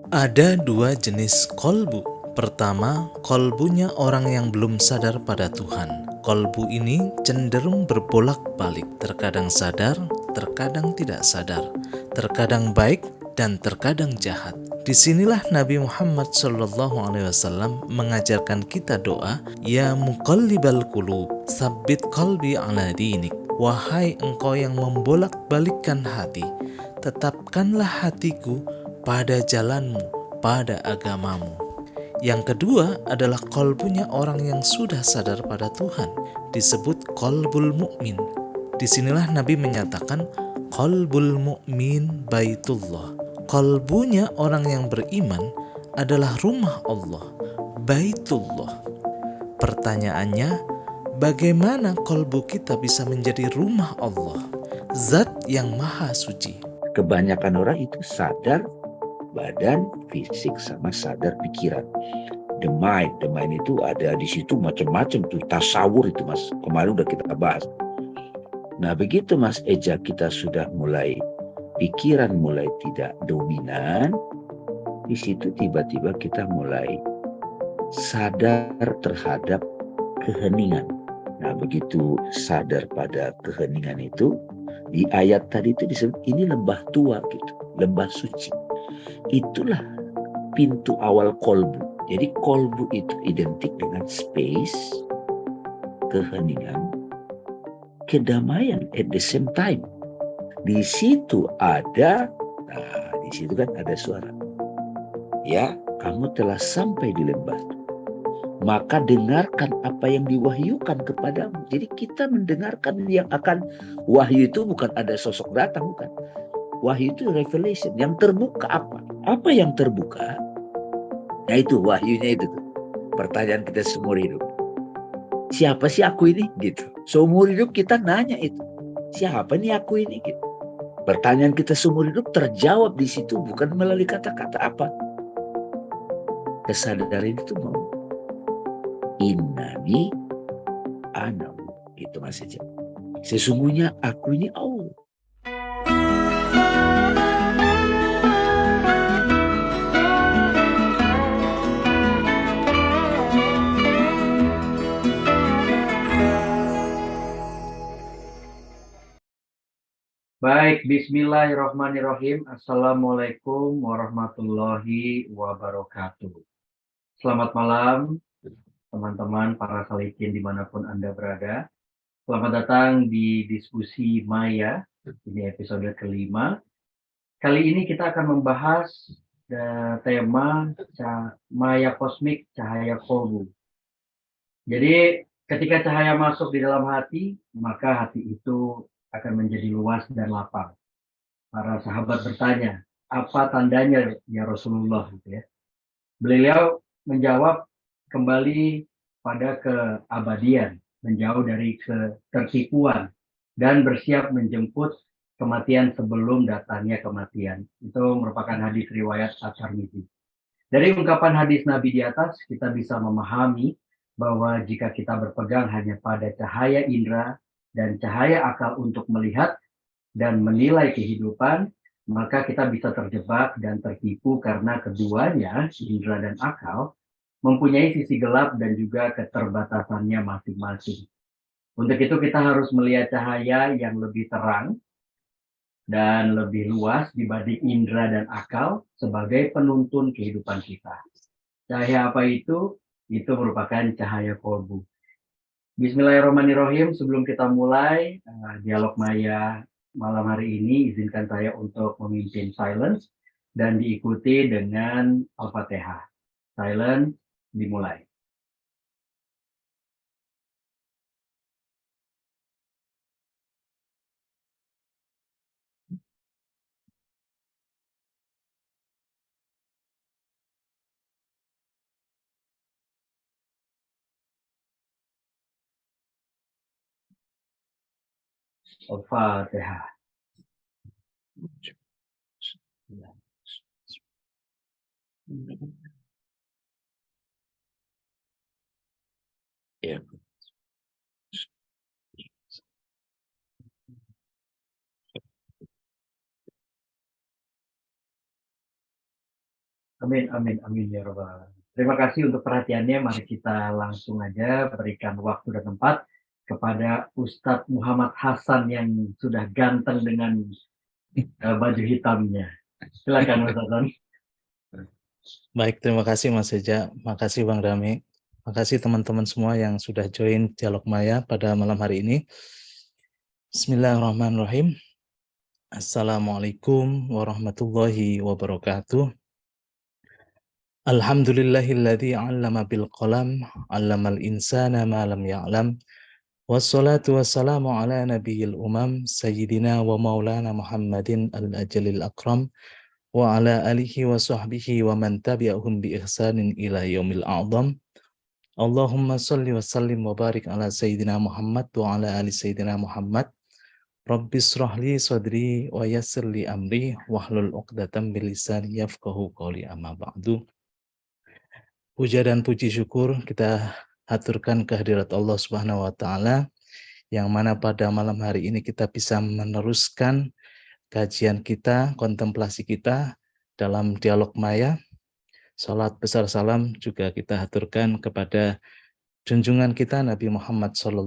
Ada dua jenis kolbu. Pertama, kolbunya orang yang belum sadar pada Tuhan. Kolbu ini cenderung berbolak-balik, terkadang sadar, terkadang tidak sadar, terkadang baik dan terkadang jahat. Disinilah Nabi Muhammad SAW mengajarkan kita doa, Ya muqallibal qulub, sabbit qalbi ala dinik. Wahai engkau yang membolak-balikkan hati, tetapkanlah hatiku pada jalanmu, pada agamamu. Yang kedua adalah kolbunya orang yang sudah sadar pada Tuhan, disebut kolbul mukmin. Disinilah Nabi menyatakan kolbul mukmin baitullah. Kolbunya orang yang beriman adalah rumah Allah, baitullah. Pertanyaannya, bagaimana kolbu kita bisa menjadi rumah Allah, Zat yang maha suci? Kebanyakan orang itu sadar badan, fisik, sama sadar pikiran. The mind itu ada di situ macam-macam tuh, tasawur itu Mas. Kemarin udah kita bahas. Nah begitu Mas Eja, kita sudah mulai pikiran mulai tidak dominan, di situ tiba-tiba kita mulai sadar terhadap keheningan. Nah begitu sadar pada keheningan itu, di ayat tadi itu disebut ini lembah tua gitu, lembah suci. Itulah pintu awal kolbu. Jadi kolbu itu identik dengan space, keheningan, kedamaian at the same time. Di situ ada, di situ kan ada suara. Ya, kamu telah sampai di lembah. Maka dengarkan apa yang diwahyukan kepadamu. Jadi kita mendengarkan yang akan wahyu itu bukan ada sosok datang, bukan. Wahyu itu revelation. Yang terbuka apa? Apa yang terbuka? Nah itu wahyunya itu tuh. Pertanyaan kita seumur hidup. Siapa sih aku ini? Gitu. Seumur hidup kita nanya itu. Siapa nih aku ini? Gitu. Pertanyaan kita seumur hidup terjawab di situ bukan melalui kata-kata apa. Kesadaran itu mau innani anamu. Gitu Mas Eja. Sesungguhnya aku ini Allah. Baik, bismillahirrahmanirrahim. Assalamualaikum warahmatullahi wabarakatuh. Selamat malam, teman-teman para salikin dimanapun Anda berada. Selamat datang di diskusi Maya, ini episode kelima. Kali ini kita akan membahas tema Maya Kosmik, Cahaya Kolbu. Jadi, ketika cahaya masuk di dalam hati, maka hati itu akan menjadi luas dan lapang. Para sahabat bertanya, apa tandanya ya Rasulullah? Gitu ya. Beliau menjawab kembali pada keabadian, menjauh dari ketertipuan, dan bersiap menjemput kematian sebelum datangnya kematian. Itu merupakan hadis riwayat At-Tirmidzi. Dari ungkapan hadis Nabi di atas, kita bisa memahami bahwa jika kita berpegang hanya pada cahaya indera dan cahaya akal untuk melihat dan menilai kehidupan, maka kita bisa terjebak dan tertipu karena keduanya, indera dan akal, mempunyai sisi gelap dan juga keterbatasannya masing-masing. Untuk itu kita harus melihat cahaya yang lebih terang dan lebih luas dibanding indera dan akal sebagai penuntun kehidupan kita. Cahaya apa itu? Itu merupakan cahaya kolbu. Bismillahirrahmanirrahim. Sebelum kita mulai dialog Maya malam hari ini, izinkan saya untuk memimpin silence dan diikuti dengan Al-Fatihah. Silence dimulai. Al-Fatihah. Ya. Amin, amin, amin ya Rabbal alamin. Terima kasih untuk perhatiannya. Mari kita langsung aja berikan waktu dan tempat kepada Ustadz Muhammad Hasan yang sudah ganteng dengan baju hitamnya. Silakan Mas Hasan. Baik, terima kasih Mas Eja, makasih Bang Dami, makasih teman-teman semua yang sudah join Dialog Maya pada malam hari ini. Bismillahirrahmanirrahim. Assalamualaikum warahmatullahi wabarakatuh. Alhamdulillahilladzi 'allama bil qalam, 'allamal insana ma lam ya'lam. Wassalatu wassalamu ala nabiyil umam, sayyidina wa maulana Muhammadin al-ajalil akram, wa ala alihi wa sahbihi wa man tabi'ahum bi ihsanin ila yaumil a'zam. Allahumma salli wa sallim wa barik ala sayyidina Muhammad wa ala ali sayyidina Muhammad. Rabbis rahli sadri wa yassir li amri wahlul 'uqdatam min lisani yafqahu qawli, amma ba'du. Puja dan puji syukur kita haturkan kehadirat Allah Subhanahu wa taala, yang mana pada malam hari ini kita bisa meneruskan kajian kita, kontemplasi kita dalam Dialog Maya. Salat besar salam juga kita haturkan kepada junjungan kita Nabi Muhammad SAW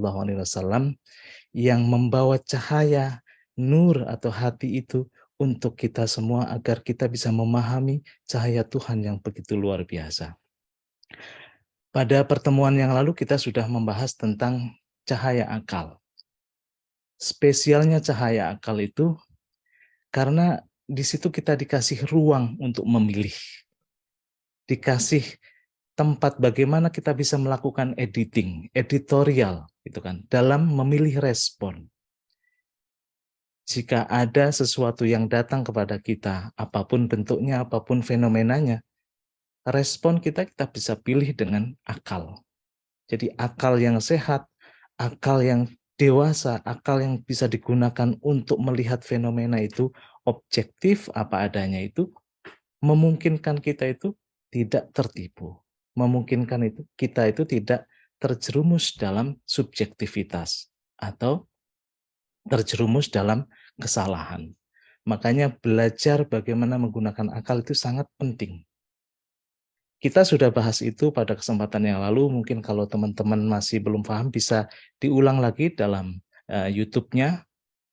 yang membawa cahaya, nur atau hati itu untuk kita semua agar kita bisa memahami cahaya Tuhan yang begitu luar biasa. Pada pertemuan yang lalu kita sudah membahas tentang cahaya akal. Spesialnya cahaya akal itu karena di situ kita dikasih ruang untuk memilih. Dikasih tempat bagaimana kita bisa melakukan editing, editorial gitu kan, dalam memilih respon. Jika ada sesuatu yang datang kepada kita, apapun bentuknya, apapun fenomenanya, respon kita bisa pilih dengan akal. Jadi akal yang sehat, akal yang dewasa, akal yang bisa digunakan untuk melihat fenomena itu objektif apa adanya itu memungkinkan kita itu tidak tertipu. Memungkinkan itu kita itu tidak terjerumus dalam subjektivitas atau terjerumus dalam kesalahan. Makanya belajar bagaimana menggunakan akal itu sangat penting. Kita sudah bahas itu pada kesempatan yang lalu, mungkin kalau teman-teman masih belum paham bisa diulang lagi dalam YouTube-nya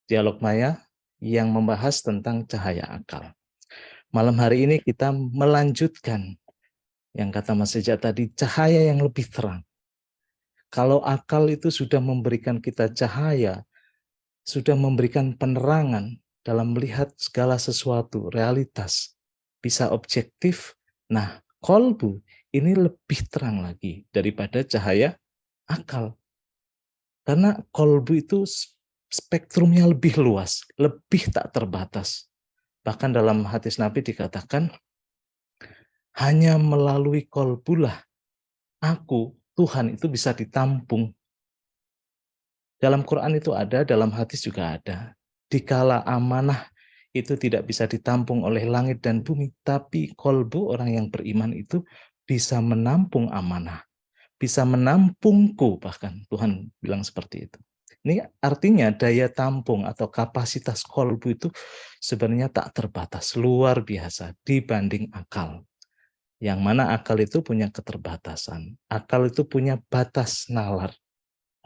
Dialog Maya yang membahas tentang cahaya akal. Malam hari ini kita melanjutkan yang kata Mas Eja tadi, cahaya yang lebih terang. Kalau akal itu sudah memberikan kita cahaya, sudah memberikan penerangan dalam melihat segala sesuatu, realitas, bisa objektif. Nah, kolbu ini lebih terang lagi daripada cahaya akal. Karena kolbu itu spektrumnya lebih luas, lebih tak terbatas. Bahkan dalam hadis Nabi dikatakan, hanya melalui kolbulah aku, Tuhan itu bisa ditampung. Dalam Quran itu ada, dalam hadis juga ada. Dikala amanah itu tidak bisa ditampung oleh langit dan bumi, tapi kolbu orang yang beriman itu bisa menampung amanah, bisa menampungku, bahkan Tuhan bilang seperti itu. Ini artinya daya tampung atau kapasitas kolbu itu sebenarnya tak terbatas, luar biasa dibanding akal. Yang mana akal itu punya keterbatasan, akal itu punya batas nalar.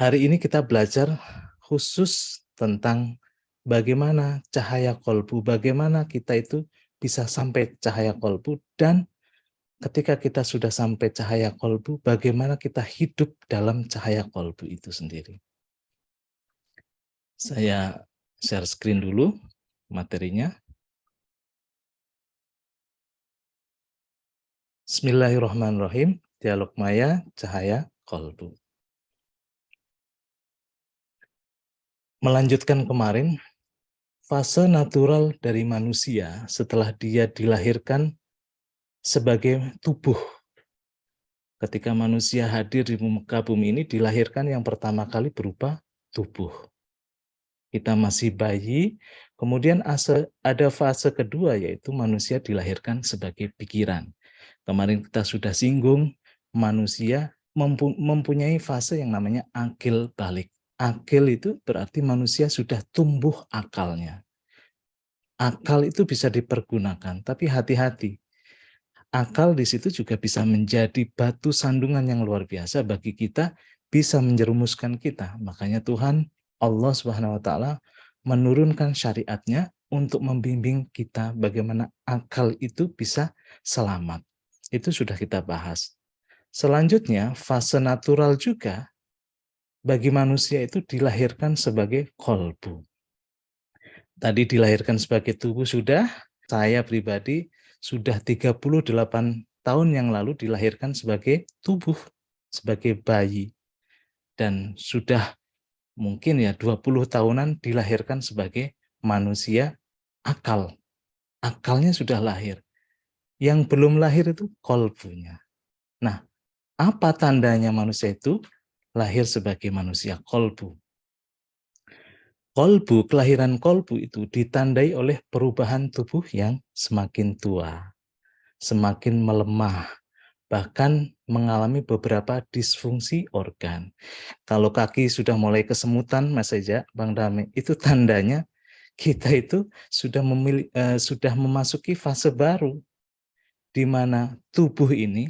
Hari ini kita belajar khusus tentang bagaimana cahaya kolbu, bagaimana kita itu bisa sampai cahaya kolbu, dan ketika kita sudah sampai cahaya kolbu, bagaimana kita hidup dalam cahaya kolbu itu sendiri. Saya share screen dulu materinya. Bismillahirrahmanirrahim, Dialog Maya, Cahaya Kolbu. Melanjutkan kemarin, fase natural dari manusia setelah dia dilahirkan sebagai tubuh. Ketika manusia hadir di muka bumi ini, dilahirkan yang pertama kali berupa tubuh. Kita masih bayi, kemudian ada fase kedua, yaitu manusia dilahirkan sebagai pikiran. Kemarin kita sudah singgung, manusia mempunyai fase yang namanya akil balik. Akil itu berarti manusia sudah tumbuh akalnya. Akal itu bisa dipergunakan, tapi hati-hati. akal di situ juga bisa menjadi batu sandungan yang luar biasa bagi kita, bisa menjerumuskan kita. Makanya Tuhan Allah Subhanahu wa taala menurunkan syariatnya untuk membimbing kita bagaimana akal itu bisa selamat. Itu sudah kita bahas. Selanjutnya, fase natural juga bagi manusia itu dilahirkan sebagai kolbu. Tadi dilahirkan sebagai tubuh sudah, saya pribadi sudah 38 tahun yang lalu dilahirkan sebagai tubuh, sebagai bayi. Dan sudah mungkin ya 20 tahunan dilahirkan sebagai manusia akal. Akalnya sudah lahir. Yang belum lahir itu kolbunya. Nah, apa tandanya manusia itu lahir sebagai manusia kolbu? Kolbu, kelahiran kolbu itu ditandai oleh perubahan tubuh yang semakin tua, semakin melemah, bahkan mengalami beberapa disfungsi organ. Kalau kaki sudah mulai kesemutan, Mas Eja, Bang Dame, itu tandanya kita itu sudah memasuki fase baru, di mana tubuh ini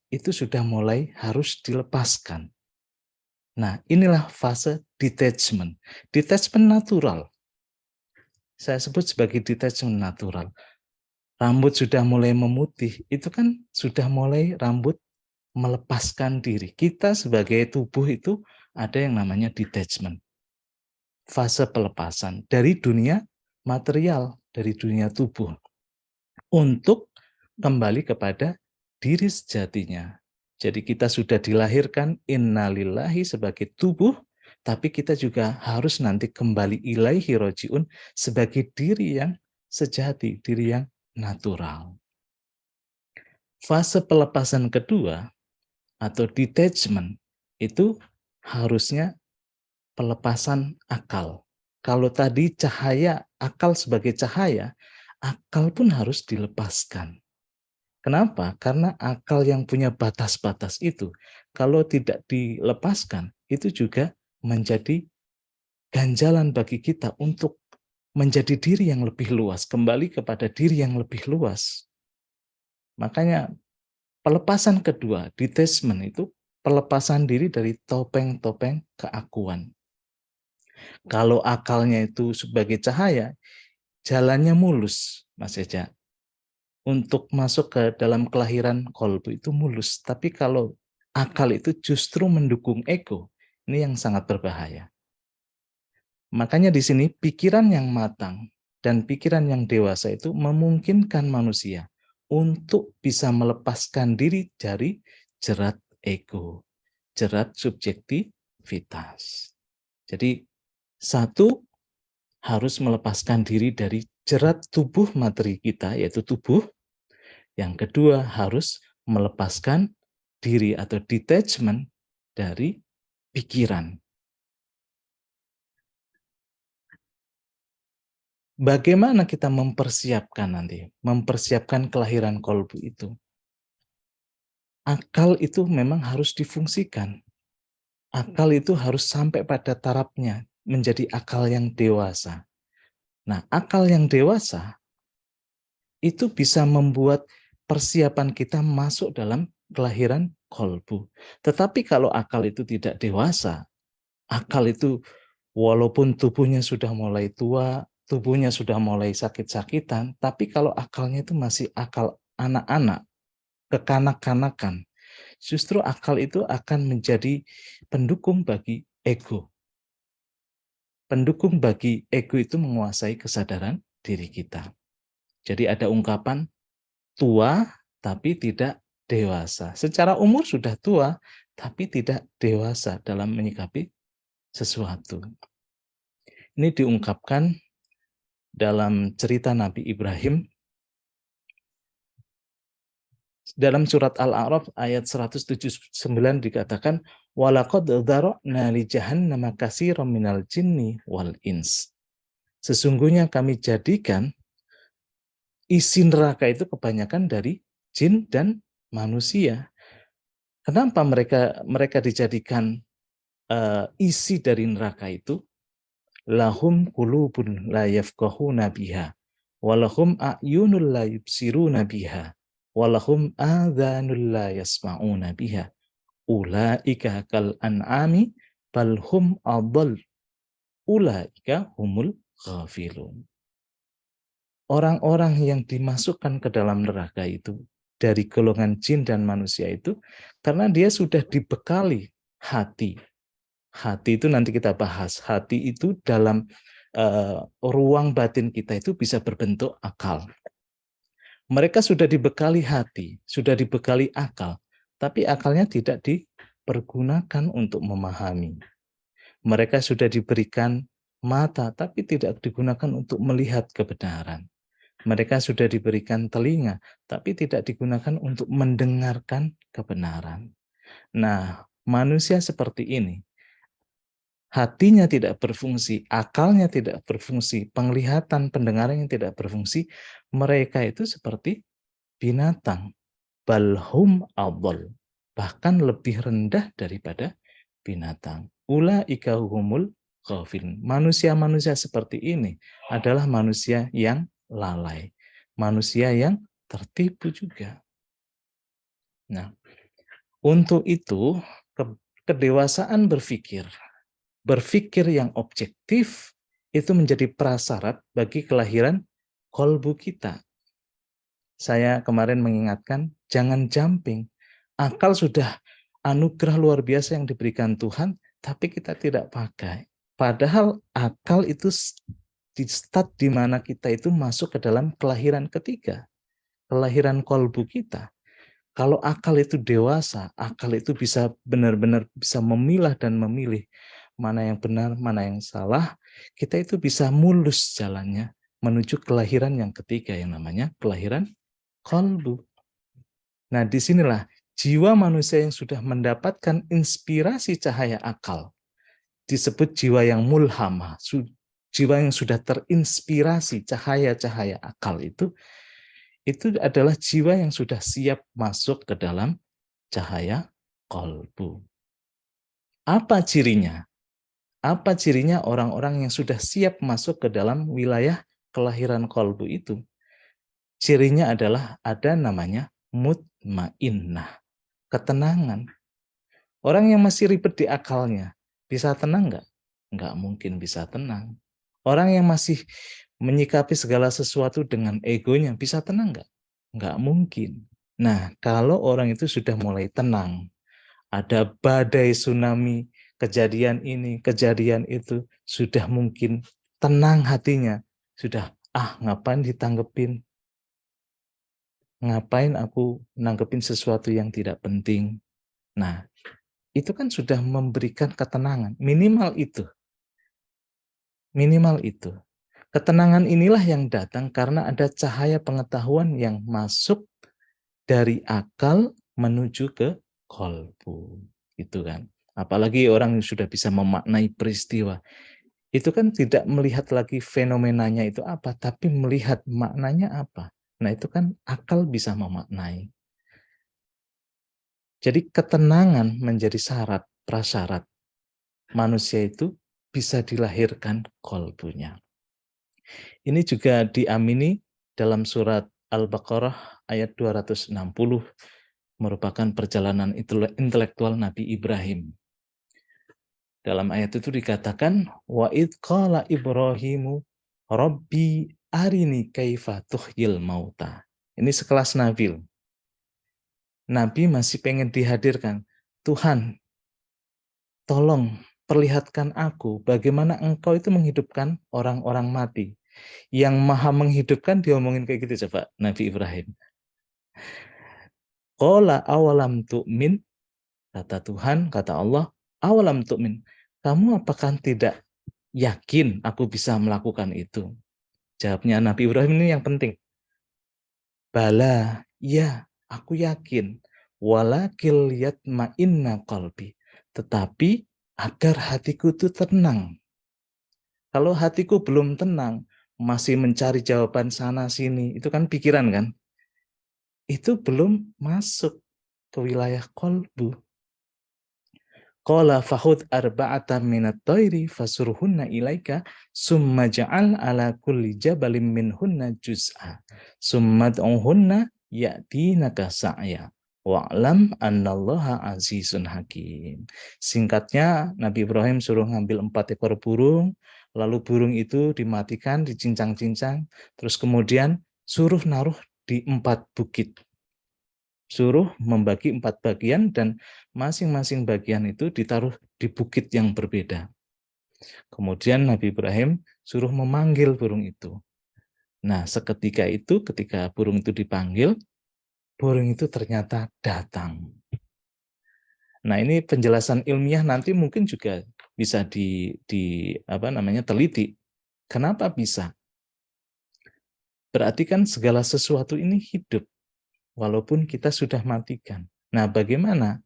itu sudah mulai harus dilepaskan. Nah, inilah fase detachment. Detachment natural. Saya sebut sebagai detachment natural. Rambut sudah mulai memutih, itu kan sudah mulai rambut melepaskan diri. Kita sebagai tubuh itu ada yang namanya detachment. Fase pelepasan dari dunia material, dari dunia tubuh. Untuk kembali kepada diri sejatinya. Jadi kita sudah dilahirkan innalillahi sebagai tubuh, tapi kita juga harus nanti kembali ilaihi rojiun sebagai diri yang sejati, diri yang natural. Fase pelepasan kedua atau detachment itu harusnya pelepasan akal. Kalau tadi cahaya, akal sebagai cahaya, akal pun harus dilepaskan. Kenapa? Karena akal yang punya batas-batas itu, kalau tidak dilepaskan, itu juga menjadi ganjalan bagi kita untuk menjadi diri yang lebih luas, kembali kepada diri yang lebih luas. Makanya pelepasan kedua, detachment itu pelepasan diri dari topeng-topeng keakuan. Kalau akalnya itu sebagai cahaya, jalannya mulus, Mas Eja. Untuk masuk ke dalam kelahiran kolbu itu mulus. Tapi kalau akal itu justru mendukung ego, ini yang sangat berbahaya. Makanya di sini pikiran yang matang dan pikiran yang dewasa itu memungkinkan manusia untuk bisa melepaskan diri dari jerat ego, jerat subjektivitas. Jadi satu, harus melepaskan diri dari jerat tubuh materi kita, yaitu tubuh. Yang kedua, harus melepaskan diri atau detachment dari pikiran. Bagaimana kita mempersiapkan nanti, mempersiapkan kelahiran kolbu itu? Akal itu memang harus difungsikan. Akal itu harus sampai pada tarafnya, menjadi akal yang dewasa. Nah, akal yang dewasa itu bisa membuat persiapan kita masuk dalam kelahiran kolbu. Tetapi kalau akal itu tidak dewasa, akal itu walaupun tubuhnya sudah mulai tua, tubuhnya sudah mulai sakit-sakitan, tapi kalau akalnya itu masih akal anak-anak, kekanak-kanakan, justru akal itu akan menjadi pendukung bagi ego. Pendukung bagi ego itu menguasai kesadaran diri kita. Jadi ada ungkapan tua tapi tidak dewasa. Secara umur sudah tua tapi tidak dewasa dalam menyikapi sesuatu. Ini diungkapkan dalam cerita Nabi Ibrahim dalam surat Al-A'raf ayat 179 dikatakan walaqad dzara'na li jahannama katsiran minal jinni wal ins. Sesungguhnya kami jadikan isi neraka itu kebanyakan dari jin dan manusia. Kenapa mereka dijadikan isi dari neraka itu? Lahum qulubun la yafqahuna biha walahum a'yunul la yubsiruna biha walahum adhanul la yasma'una biha ulaika kal an'ami bal hum adall ulaika humul ghafilun. Orang-orang yang dimasukkan ke dalam neraka itu dari golongan jin dan manusia itu karena dia sudah dibekali hati. Hati itu nanti kita bahas. Hati itu dalam ruang batin kita itu bisa berbentuk akal. Mereka sudah dibekali hati, sudah dibekali akal, tapi akalnya tidak dipergunakan untuk memahami. Mereka sudah diberikan mata, tapi tidak digunakan untuk melihat kebenaran. Mereka sudah diberikan telinga, tapi tidak digunakan untuk mendengarkan kebenaran. Nah, manusia seperti ini, hatinya tidak berfungsi, akalnya tidak berfungsi, penglihatan, pendengaran yang tidak berfungsi, mereka itu seperti binatang. Balhum adall, bahkan lebih rendah daripada binatang. Ulaika humul ghafilun. Manusia-manusia seperti ini adalah manusia yang lalai, manusia yang tertipu juga. Nah, untuk itu kedewasaan berpikir yang objektif itu menjadi prasyarat bagi kelahiran kolbu kita. Saya kemarin mengingatkan, jangan jumping. Akal sudah anugerah luar biasa yang diberikan Tuhan, tapi kita tidak pakai. Padahal akal itu di start di mana kita itu masuk ke dalam kelahiran ketiga, kelahiran kolbu kita. Kalau akal itu dewasa, akal itu bisa benar-benar bisa memilah dan memilih mana yang benar, mana yang salah, kita itu bisa mulus jalannya menuju kelahiran yang ketiga yang namanya kelahiran kolbu. Nah, disinilah jiwa manusia yang sudah mendapatkan inspirasi cahaya akal disebut jiwa yang mulhamah, jiwa yang sudah terinspirasi cahaya-cahaya akal itu adalah jiwa yang sudah siap masuk ke dalam cahaya kolbu. Apa cirinya? Apa cirinya orang-orang yang sudah siap masuk ke dalam wilayah kelahiran kolbu itu? Cirinya adalah ada namanya mutmainnah, ketenangan. Orang yang masih ribet di akalnya, bisa tenang nggak? Nggak mungkin bisa tenang. Orang yang masih menyikapi segala sesuatu dengan egonya, bisa tenang nggak? Nggak mungkin. Nah, kalau orang itu sudah mulai tenang, ada badai tsunami, kejadian ini, kejadian itu, sudah mungkin tenang hatinya. Sudah, ngapain ditanggepin? Ngapain aku nanggepin sesuatu yang tidak penting? Nah, itu kan sudah memberikan ketenangan. Minimal itu. Minimal itu. Ketenangan inilah yang datang karena ada cahaya pengetahuan yang masuk dari akal menuju ke kolbu. Itu kan. Apalagi orang yang sudah bisa memaknai peristiwa. Itu kan tidak melihat lagi fenomenanya itu apa, tapi melihat maknanya apa. Nah, itu kan akal bisa memaknai. Jadi ketenangan menjadi syarat, prasyarat manusia itu bisa dilahirkan kolbunya. Ini juga diamini dalam surat Al-Baqarah ayat 260, merupakan perjalanan intelektual Nabi Ibrahim. Dalam ayat itu dikatakan, wa id qala Ibrahimu Rabbi arini kaifa tuhyil mauta. Ini sekelas Nabi. Nabi masih pengen dihadirkan. Tuhan, tolong perlihatkan aku bagaimana engkau itu menghidupkan orang-orang mati. Yang maha menghidupkan diomongin kayak gitu coba, Nabi Ibrahim. Qala awalam tu'min, kata Tuhan, kata Allah, awalam tu'min, kamu apakah tidak yakin aku bisa melakukan itu? Jawabnya Nabi Ibrahim ini yang penting. Bala, ya, aku yakin. Walakil yatma'inna qalbi. Tetapi agar hatiku itu tenang. Kalau hatiku belum tenang, masih mencari jawaban sana sini, itu kan pikiran kan? Itu belum masuk ke wilayah kolbu. Qala fahud arba'atan minat tayri fasurhunna ilaika summa ja'al ala kulli jabalim minhunna juz'a summa d'uhunna ya'tinaka sa'ya wa'lam annallaha azizun hakim. Singkatnya, Nabi Ibrahim suruh ngambil 4 ekor burung, lalu burung itu dimatikan, dicincang-cincang, terus kemudian suruh naruh di 4 bukit. Suruh membagi 4 bagian dan masing-masing bagian itu ditaruh di bukit yang berbeda. Kemudian Nabi Ibrahim suruh memanggil burung itu. Nah, seketika itu, ketika burung itu dipanggil, burung itu ternyata datang. Nah, ini penjelasan ilmiah nanti mungkin juga bisa teliti. Kenapa bisa? Berarti kan segala sesuatu ini hidup, walaupun kita sudah matikan. Nah, bagaimana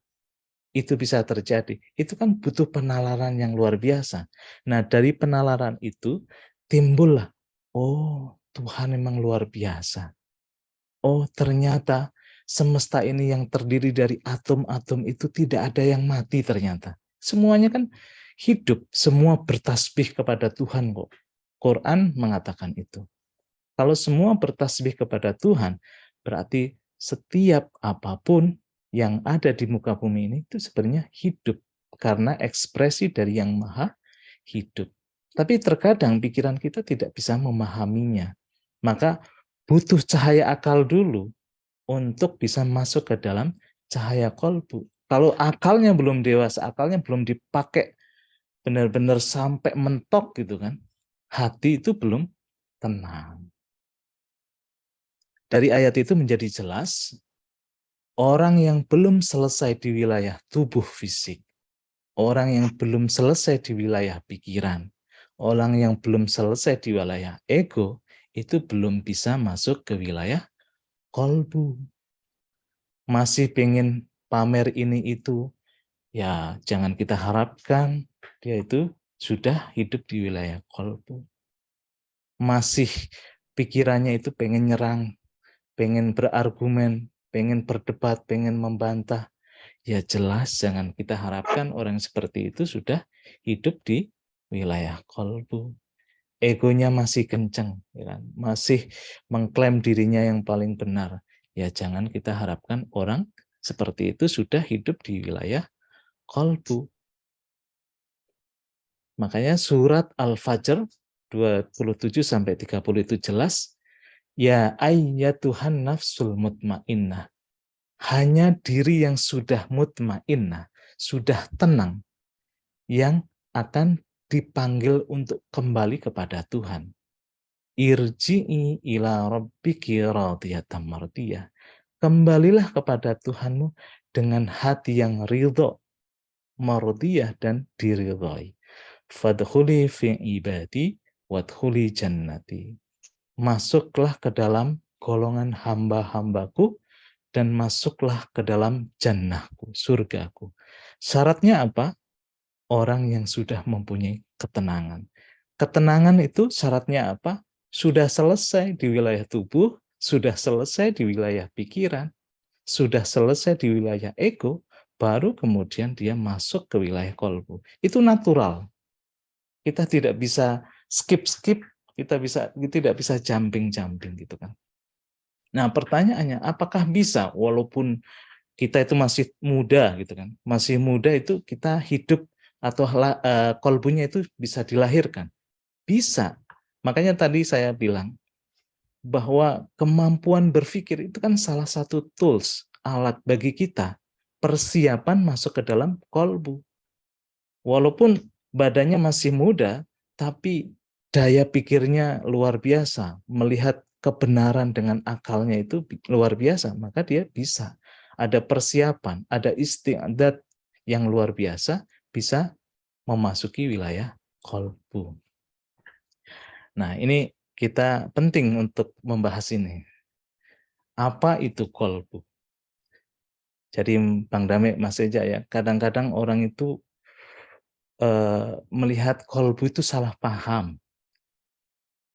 itu bisa terjadi? Itu kan butuh penalaran yang luar biasa. Nah, dari penalaran itu timbullah, oh, Tuhan memang luar biasa. Oh, ternyata semesta ini yang terdiri dari atom-atom itu tidak ada yang mati ternyata. Semuanya kan hidup, semua bertasbih kepada Tuhan kok. Quran mengatakan itu. Kalau semua bertasbih kepada Tuhan, berarti setiap apapun yang ada di muka bumi ini itu sebenarnya hidup. Karena ekspresi dari yang maha hidup. Tapi terkadang pikiran kita tidak bisa memahaminya. Maka butuh cahaya akal dulu untuk bisa masuk ke dalam cahaya kolbu. Kalau akalnya belum dewasa, akalnya belum dipakai benar-benar sampai mentok gitu kan, hati itu belum tenang. Dari ayat itu menjadi jelas, orang yang belum selesai di wilayah tubuh fisik, orang yang belum selesai di wilayah pikiran, orang yang belum selesai di wilayah ego, itu belum bisa masuk ke wilayah kolbu. Masih pengen pamer ini itu, ya jangan kita harapkan dia itu sudah hidup di wilayah kolbu. Masih pikirannya itu pengen nyerang, pengen berargumen, pengen berdebat, pengen membantah, ya jelas jangan kita harapkan orang seperti itu sudah hidup di wilayah kolbu. Egonya masih kenceng, ya kan? Masih mengklaim dirinya yang paling benar. Ya jangan kita harapkan orang seperti itu sudah hidup di wilayah kolbu. Makanya surat Al-Fajr 27-30 itu jelas, ya ayyatuhan nafsul mutmainnah. Hanya diri yang sudah mutmainnah, sudah tenang, yang akan dipanggil untuk kembali kepada Tuhan. Irji'i ila rabbiki radiyatan mardiyah. Kembalilah kepada Tuhanmu dengan hati yang ridho, mardiyah dan diridhoi. Fadkhuli fi ibadi wadkhuli jannati. Masuklah ke dalam golongan hamba-hambaku dan masuklah ke dalam jannahku, surgaku. Syaratnya apa? Orang yang sudah mempunyai ketenangan. Ketenangan itu syaratnya apa? Sudah selesai di wilayah tubuh, sudah selesai di wilayah pikiran, sudah selesai di wilayah ego, baru kemudian dia masuk ke wilayah kolbu. Itu natural. Kita tidak bisa skip-skip, kita tidak bisa jumping-jumping gitu kan. Nah, pertanyaannya, apakah bisa walaupun kita itu masih muda gitu kan. Masih muda itu kita hidup atau kolbunya itu bisa dilahirkan. Bisa. Makanya tadi saya bilang bahwa kemampuan berpikir itu kan salah satu tools, alat bagi kita persiapan masuk ke dalam kolbu. Walaupun badannya masih muda, tapi daya pikirnya luar biasa, melihat kebenaran dengan akalnya itu luar biasa, maka dia bisa. Ada persiapan, ada istiadat yang luar biasa, bisa memasuki wilayah kolbu. Nah, ini kita penting untuk membahas ini. Apa itu kolbu? Jadi Bang Dame, Mas Eja ya, kadang-kadang orang itu melihat kolbu itu salah paham.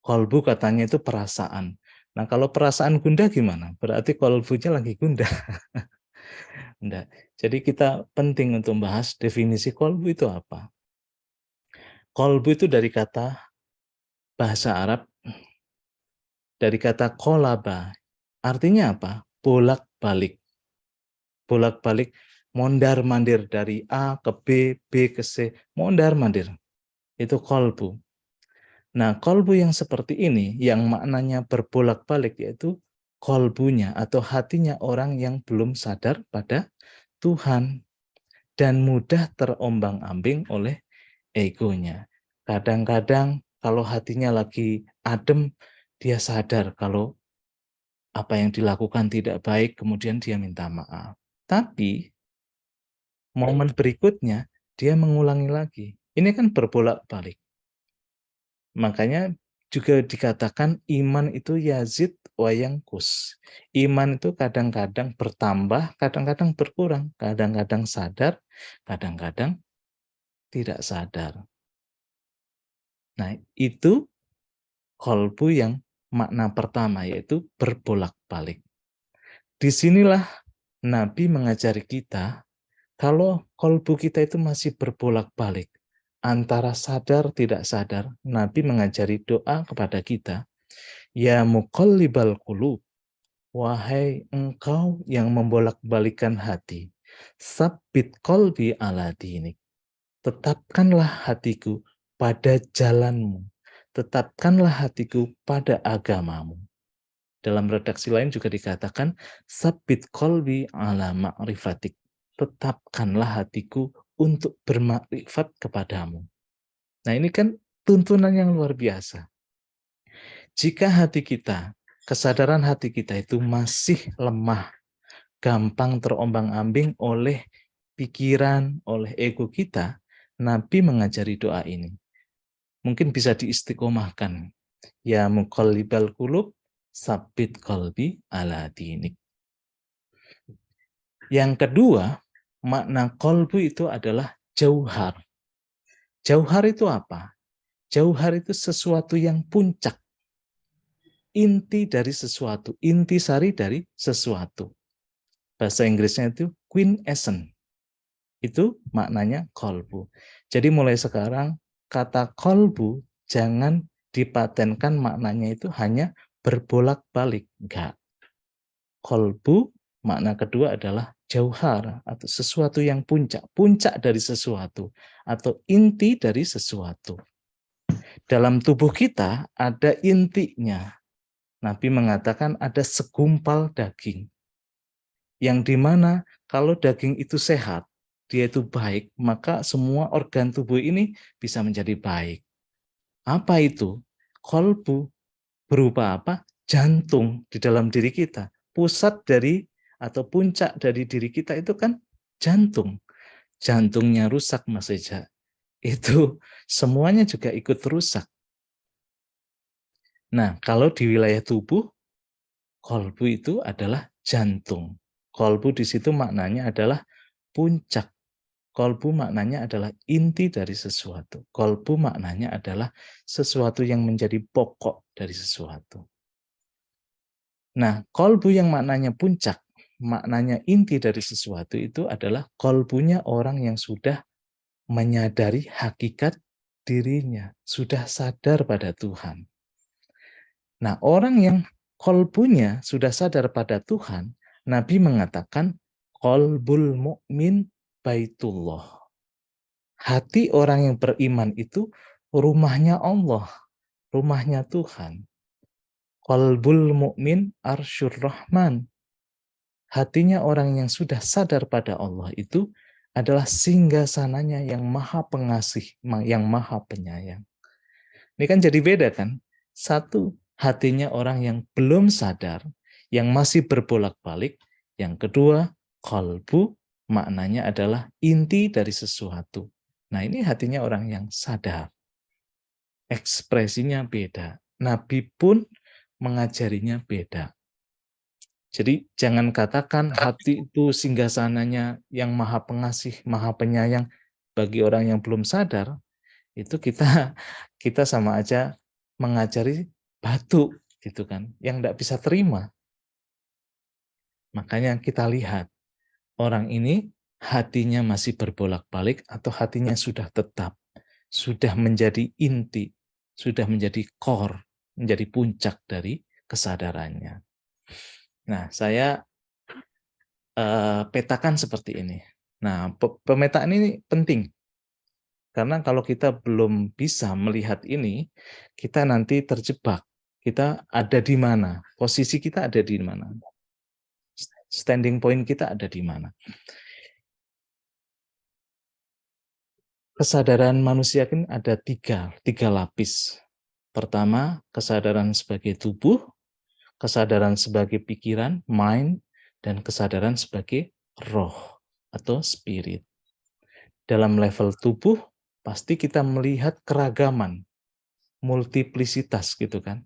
Kolbu katanya itu perasaan. Nah, kalau perasaan gundah gimana? Berarti kolbunya lagi gundah. Enggak. Jadi kita penting untuk membahas definisi kolbu itu apa. Kolbu itu dari kata bahasa Arab, dari kata kolaba. Artinya apa? bolak-balik. Bolak-balik, mondar-mandir dari A ke B, B ke C, mondar-mandir. Itu kolbu. Nah, kolbu yang seperti ini, yang maknanya berbolak-balik, yaitu kolbunya atau hatinya orang yang belum sadar pada Tuhan dan mudah terombang-ambing oleh egonya. Kadang-kadang kalau hatinya lagi adem, dia sadar kalau apa yang dilakukan tidak baik, kemudian dia minta maaf. Tapi momen berikutnya, dia mengulangi lagi. Ini kan berbolak-balik. Makanya juga dikatakan iman itu yazid wa yangkus. Iman itu kadang-kadang bertambah, kadang-kadang berkurang, kadang-kadang sadar, kadang-kadang tidak sadar. Nah, itu kolbu yang makna pertama, yaitu berbolak-balik. Disinilah Nabi mengajari kita, kalau kolbu kita itu masih berbolak-balik, antara sadar tidak sadar, Nabi mengajari doa kepada kita, ya muqallibal qulub, wahai engkau yang membolak-balikan hati, sabbit qalbi ala dinik, tetapkanlah hatiku pada jalanmu, tetapkanlah hatiku pada agamamu. Dalam redaksi lain juga dikatakan, sabbit qalbi ala ma'rifatik, tetapkanlah hatiku untuk bermakrifat kepadamu. Nah, ini kan tuntunan yang luar biasa. Jika hati kita, kesadaran hati kita itu masih lemah, gampang terombang-ambing oleh pikiran, oleh ego kita, Nabi mengajari doa ini. Mungkin bisa diistiqomahkan. Ya muqallibal qulub, sabbit qalbi ala dinik. Yang kedua, makna kolbu itu adalah jauhar. Jauhar itu apa? Jauhar itu sesuatu yang puncak. Inti dari sesuatu. Inti sari dari sesuatu. Bahasa Inggrisnya itu quintessence. Itu maknanya kolbu. Jadi mulai sekarang kata kolbu jangan dipatenkan maknanya itu hanya berbolak-balik. Enggak. Kolbu makna kedua adalah jauhar atau sesuatu yang puncak. Puncak dari sesuatu atau inti dari sesuatu. Dalam tubuh kita ada intinya. Nabi mengatakan ada segumpal daging. Yang dimana kalau daging itu sehat, dia itu baik, maka semua organ tubuh ini bisa menjadi baik. Apa itu? Kolbu berupa apa? Jantung di dalam diri kita. Pusat dari atau puncak dari diri kita itu kan jantung. Jantungnya rusak, Mas Eja. Itu semuanya juga ikut rusak. Nah, kalau di wilayah tubuh, kolbu itu adalah jantung. Kolbu di situ maknanya adalah puncak. Kolbu maknanya adalah inti dari sesuatu. Kolbu maknanya adalah sesuatu yang menjadi pokok dari sesuatu. Nah, kolbu yang maknanya puncak, maknanya inti dari sesuatu itu adalah kolbunya orang yang sudah menyadari hakikat dirinya, sudah sadar pada Tuhan. Nah, orang yang kolbunya sudah sadar pada Tuhan, Nabi mengatakan, kolbul mu'min baitullah. Hati orang yang beriman itu rumahnya Allah, rumahnya Tuhan. Qalbul mu'min arsyur rahman. Hatinya orang yang sudah sadar pada Allah itu adalah singgasananya yang maha pengasih, yang maha penyayang. Ini kan jadi beda kan? Satu, hatinya orang yang belum sadar, yang masih berbolak-balik. Yang kedua, qalbu, maknanya adalah inti dari sesuatu. Nah, ini hatinya orang yang sadar. Ekspresinya beda. Nabi pun mengajarinya beda. Jadi jangan katakan hati itu singgasananya yang maha pengasih, maha penyayang bagi orang yang belum sadar. Itu kita sama aja mengajari batu gitu kan, yang tidak bisa terima. Makanya kita lihat orang ini hatinya masih berbolak-balik atau hatinya sudah tetap, sudah menjadi inti, sudah menjadi core, menjadi puncak dari kesadarannya. Nah, saya petakan seperti ini. Nah, pemetaan ini penting. Karena kalau kita belum bisa melihat ini, kita nanti terjebak. Kita ada di mana? Posisi kita ada di mana? Standing point kita ada di mana? Kesadaran manusia kan ada tiga lapis. Pertama, kesadaran sebagai tubuh, kesadaran sebagai pikiran, mind, dan kesadaran sebagai roh atau spirit. Dalam level tubuh, pasti kita melihat keragaman, multiplisitas gitu kan.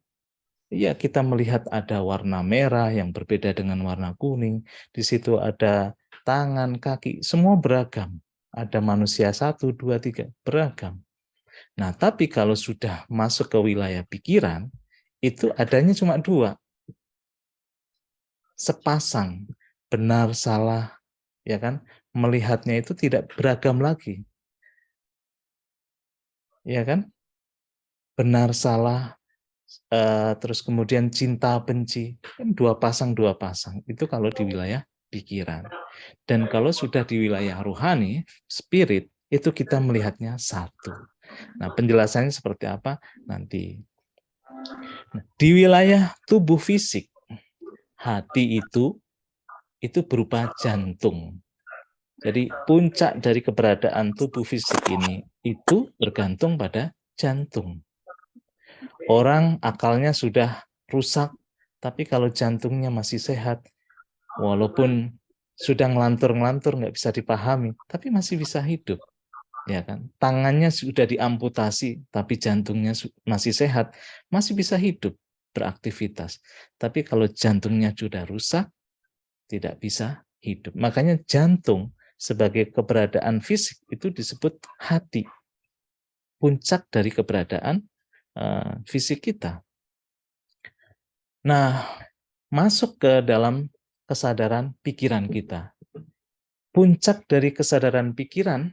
Ya, kita melihat ada warna merah yang berbeda dengan warna kuning. Di situ ada tangan, kaki, semua beragam. Ada manusia 1, 2, 3, beragam. Nah, tapi kalau sudah masuk ke wilayah pikiran, itu adanya cuma 2. Sepasang, benar, salah, ya kan? Melihatnya itu tidak beragam lagi. Ya kan? Benar, salah, terus kemudian cinta, benci. Kan 2 pasang, 2 pasang. Itu kalau di wilayah pikiran. Dan kalau sudah di wilayah rohani, spirit, itu kita melihatnya satu. Nah, penjelasannya seperti apa? Nanti. Nah, di wilayah tubuh fisik, hati itu berupa jantung. Jadi puncak dari keberadaan tubuh fisik ini itu bergantung pada jantung. Orang akalnya sudah rusak, tapi kalau jantungnya masih sehat, walaupun sudah ngelantur-ngelantur nggak bisa dipahami, tapi masih bisa hidup. Ya kan? Tangannya sudah diamputasi, tapi jantungnya masih sehat, masih bisa hidup, beraktivitas. Tapi kalau jantungnya sudah rusak, tidak bisa hidup. Makanya jantung sebagai keberadaan fisik itu disebut hati. Puncak dari keberadaan fisik kita. Nah, masuk ke dalam kesadaran pikiran kita. Puncak dari kesadaran pikiran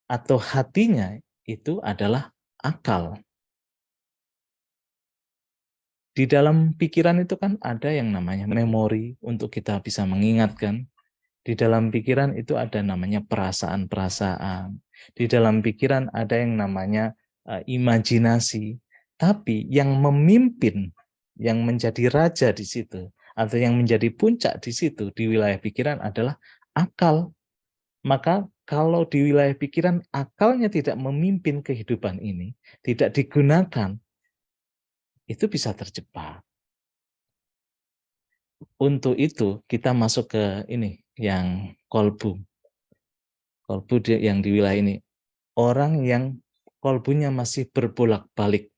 atau hatinya itu adalah akal. Di dalam pikiran itu kan ada yang namanya memori untuk kita bisa mengingatkan. Di dalam pikiran itu ada namanya perasaan-perasaan. Di dalam pikiran ada yang namanya imajinasi. Tapi yang memimpin, yang menjadi raja di situ, atau yang menjadi puncak di situ, di wilayah pikiran adalah akal. Maka kalau di wilayah pikiran akalnya tidak memimpin kehidupan ini, tidak digunakan, itu bisa terjebak. Untuk itu kita masuk ke ini yang kolbu. Kolbu yang di wilayah ini. Orang yang kolbunya masih berbolak-balik.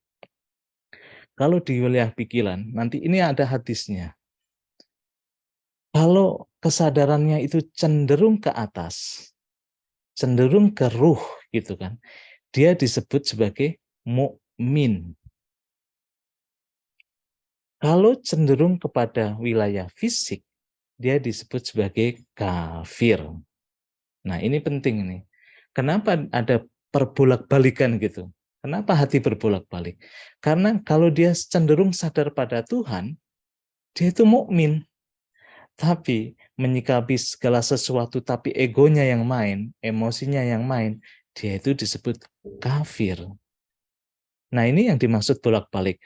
Kalau di wilayah pikiran, nanti ini ada hadisnya. Kalau kesadarannya itu cenderung ke atas, cenderung ke ruh gitu kan, dia disebut sebagai mukmin. Kalau cenderung kepada wilayah fisik, dia disebut sebagai kafir. Nah, ini penting nih. Kenapa ada perbolak-balikan gitu? Kenapa hati berbolak-balik? Karena kalau dia cenderung sadar pada Tuhan, dia itu mukmin. Tapi menyikapi segala sesuatu tapi egonya yang main, emosinya yang main, dia itu disebut kafir. Nah, ini yang dimaksud bolak-balik.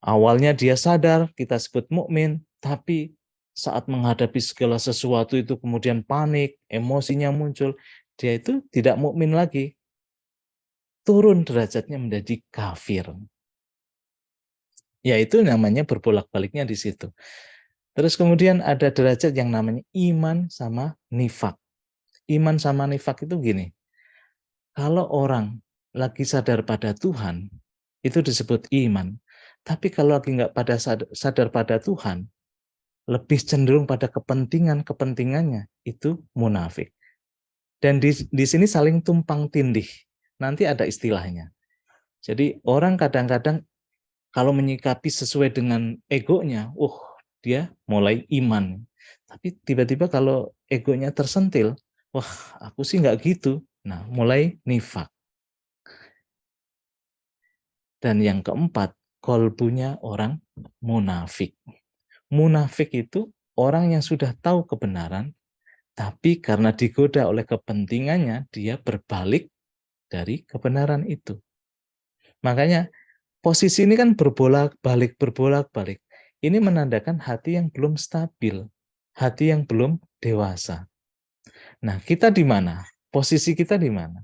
Awalnya dia sadar, kita sebut mukmin, tapi saat menghadapi segala sesuatu itu kemudian panik, emosinya muncul, dia itu tidak mukmin lagi. Turun derajatnya menjadi kafir. Ya, itu namanya berbolak-baliknya di situ. Terus kemudian ada derajat yang namanya iman sama nifak. Iman sama nifak itu gini. Kalau orang lagi sadar pada Tuhan, itu disebut iman. Tapi kalau lagi nggak pada sadar pada Tuhan, lebih cenderung pada kepentingannya, itu munafik. Dan di sini saling tumpang tindih. Nanti ada istilahnya. Jadi orang kadang-kadang kalau menyikapi sesuai dengan egonya, dia mulai iman. Tapi tiba-tiba kalau egonya tersentil, wah aku sih nggak gitu. Nah, mulai nifak. Dan yang keempat, kolbunya orang munafik. Munafik itu orang yang sudah tahu kebenaran, tapi karena digoda oleh kepentingannya, dia berbalik dari kebenaran itu. Makanya posisi ini kan berbolak-balik. Ini menandakan hati yang belum stabil, hati yang belum dewasa. Nah, kita di mana? Posisi kita di mana?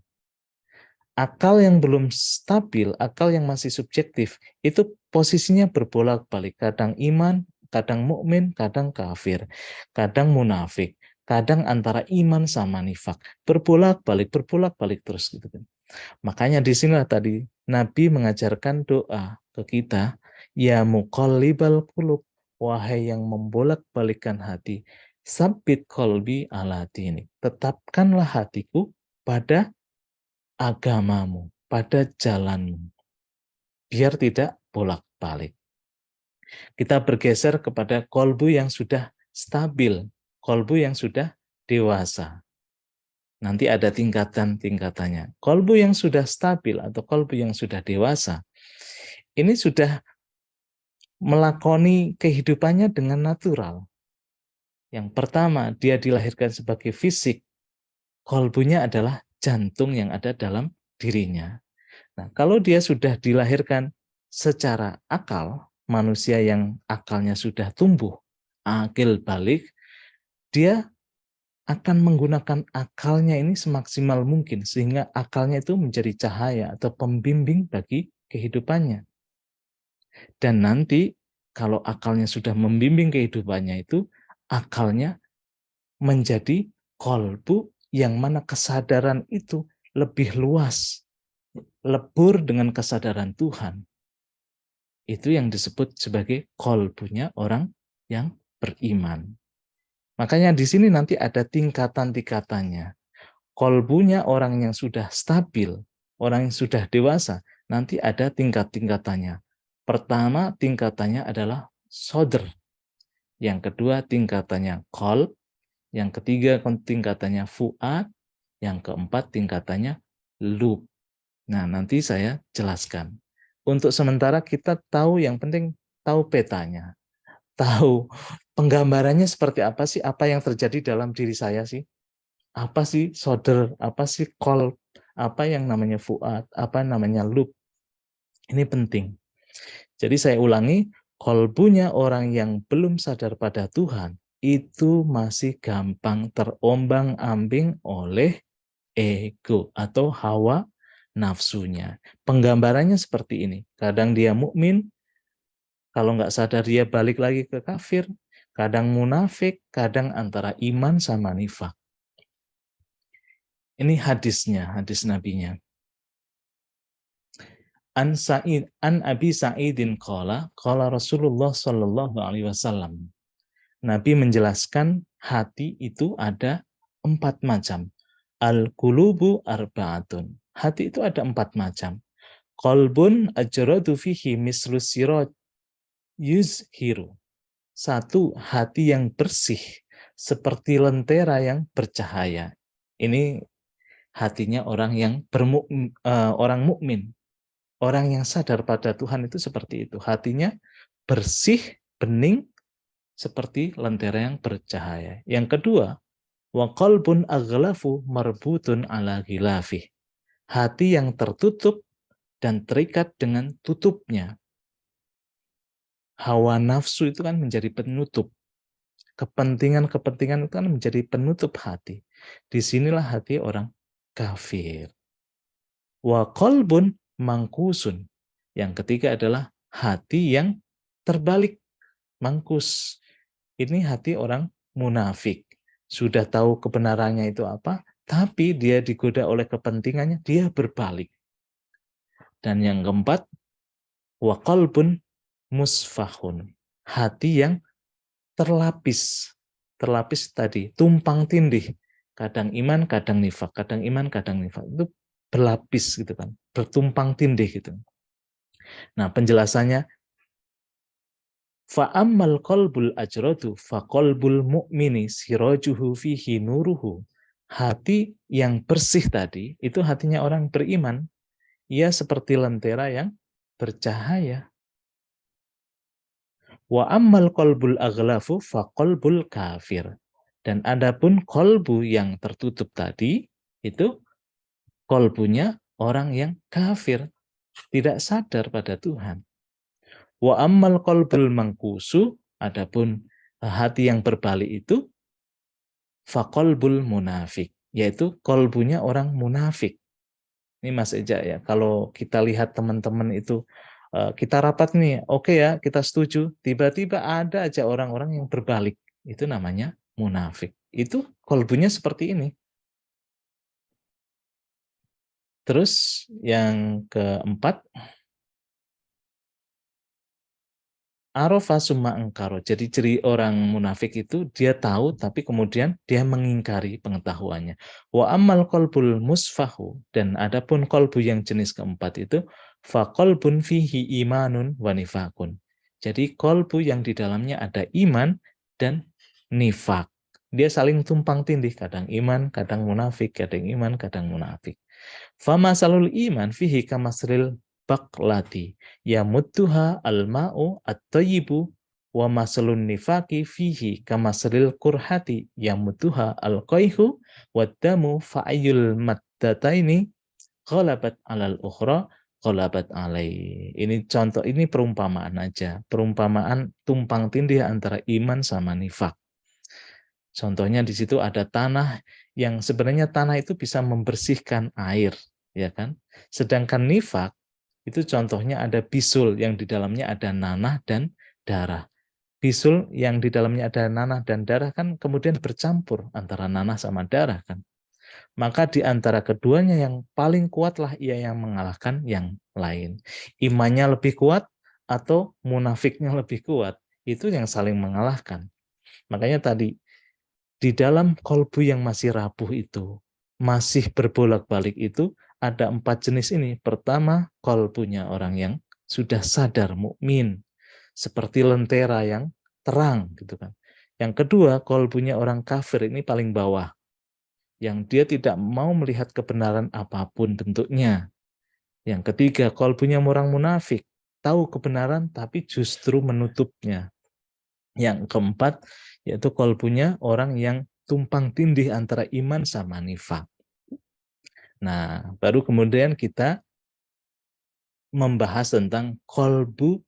Akal yang belum stabil, akal yang masih subjektif, itu posisinya berbolak-balik. Kadang iman, kadang mukmin, kadang kafir, kadang munafik, kadang antara iman sama nifak. Berbolak-balik terus gitu kan. Makanya di sinilah tadi Nabi mengajarkan doa ke kita, ya muqallibal qulub, wahai yang membolak-balikkan hati, sabbit qalbi ala dinik. Tetapkanlah hatiku pada agamamu, pada jalanmu, biar tidak bolak-balik. Kita bergeser kepada kolbu yang sudah stabil, kolbu yang sudah dewasa. Nanti ada tingkatan-tingkatannya. Kolbu yang sudah stabil atau kolbu yang sudah dewasa, ini sudah melakoni kehidupannya dengan natural. Yang pertama, dia dilahirkan sebagai fisik. Kolbunya adalah jantung yang ada dalam dirinya. Nah, kalau dia sudah dilahirkan secara akal, manusia yang akalnya sudah tumbuh, akil balik, dia akan menggunakan akalnya ini semaksimal mungkin, sehingga akalnya itu menjadi cahaya atau pembimbing bagi kehidupannya. Dan nanti, kalau akalnya sudah membimbing kehidupannya itu, akalnya menjadi kolbu yang mana kesadaran itu lebih luas, lebur dengan kesadaran Tuhan. Itu yang disebut sebagai kolbunya orang yang beriman. Makanya di sini nanti ada tingkatan-tingkatannya. Kolbunya orang yang sudah stabil, orang yang sudah dewasa, nanti ada tingkat-tingkatannya. Pertama tingkatannya adalah sodr. Yang kedua tingkatannya qalb. Yang ketiga tingkatannya fuad. Yang keempat tingkatannya lub. Nah, nanti saya jelaskan. Untuk sementara kita tahu, yang penting tahu petanya. Tahu penggambarannya seperti apa sih, apa yang terjadi dalam diri saya sih. Apa sih sodr, apa sih qalb, apa yang namanya fuad, apa namanya lub. Ini penting. Jadi saya ulangi, kolbunya orang yang belum sadar pada Tuhan, itu masih gampang terombang-ambing oleh ego atau hawa nafsunya. Penggambarannya seperti ini. Kadang dia mukmin, kalau nggak sadar dia balik lagi ke kafir. Kadang munafik, kadang antara iman sama nifak. Ini hadisnya, hadis nabinya. An Abi Sa'idin qala Rasulullah sallallahu alaihi wasallam. Nabi menjelaskan hati itu ada 4 macam. Al-qulubu arba'atun. Hati itu ada 4 macam. Qalbun ajradu fihi mislu siraj yuzhiru. 1, hati yang bersih seperti lentera yang bercahaya. Ini hatinya orang yang orang mukmin. Orang yang sadar pada Tuhan itu seperti itu. Hatinya bersih, bening, seperti lentera yang bercahaya. Yang kedua, wa qalbun aghlafu marbutun ala ghilafih. Hati yang tertutup dan terikat dengan tutupnya. Hawa nafsu itu kan menjadi penutup. Kepentingan-kepentingan itu kan menjadi penutup hati. Disinilah hati orang kafir. Wa qalbun mangkusun. Yang ketiga adalah hati yang terbalik, mangkus. Ini hati orang munafik. Sudah tahu kebenarannya itu apa, tapi dia digoda oleh kepentingannya, dia berbalik. Dan yang keempat, wa qalbun musfahun. Hati yang terlapis. Terlapis tadi, tumpang tindih. Kadang iman, kadang nifak. Kadang iman, kadang nifak. Itu berlapis gitu kan, bertumpang tindih gitu. Nah, penjelasannya, fa'ammal qalbul ajradu faqalbul mu'mini sirajuhu fihi nuruhu. Hati yang bersih tadi, itu hatinya orang beriman. Ia seperti lentera yang bercahaya. Wa ammal qalbul aghlafu fa qalbul kafir. Dan adapun qalbu yang tertutup tadi, itu qalbunya orang yang kafir, tidak sadar pada Tuhan. Wa ammal qalbul mangkusu, adapun hati yang berbalik itu, fa qalbul munafik, yaitu qalbunya orang munafik. Ini Mas Eja ya, kalau kita lihat teman-teman itu, kita rapat nih, oke ya, kita setuju, tiba-tiba ada aja orang-orang yang berbalik, itu namanya munafik. Itu qalbunya seperti ini. Terus yang keempat, arofa summa engkaro. Jadi ciri orang munafik itu dia tahu tapi kemudian dia mengingkari pengetahuannya. Wa ammal qalbul musfahu, dan adapun qalbu yang jenis keempat itu fa qalbun fihi imanun wa nifakun. Jadi qalbu yang di dalamnya ada iman dan nifak. Dia saling tumpang tindih, kadang iman, kadang munafik, kadang iman, kadang munafik. Fa masalul iman fihi kamasril baqlati yamuttuha al-ma'u at-tayyibu wa masalun nifaqi fihi kamasril kurhati yamuttuha al-qayhu wad-damu fa'ayyul maddataini ghalabat 'alal ukhra ghalabat 'alai. Ini contoh, ini perumpamaan aja. Perumpamaan tumpang tindih antara iman sama nifak. Contohnya di situ ada tanah yang sebenarnya tanah itu bisa membersihkan air, ya kan? Sedangkan nifak itu contohnya ada bisul yang di dalamnya ada nanah dan darah. Bisul yang di dalamnya ada nanah dan darah kan kemudian bercampur antara nanah sama darah kan. Maka di antara keduanya yang paling kuatlah ia yang mengalahkan yang lain. Imannya lebih kuat atau munafiknya lebih kuat, itu yang saling mengalahkan. Makanya tadi di dalam kolbu yang masih rapuh itu, masih berbolak-balik itu, ada 4 jenis ini. Pertama, kolbunya orang yang sudah sadar, mukmin, seperti lentera yang terang, gitu kan. Yang kedua, kolbunya orang kafir, ini paling bawah, yang dia tidak mau melihat kebenaran apapun bentuknya. Yang ketiga, kolbunya orang munafik, tahu kebenaran tapi justru menutupnya. Yang keempat, yaitu kolbunya orang yang tumpang tindih antara iman sama nifak. Nah, baru kemudian kita membahas tentang kolbu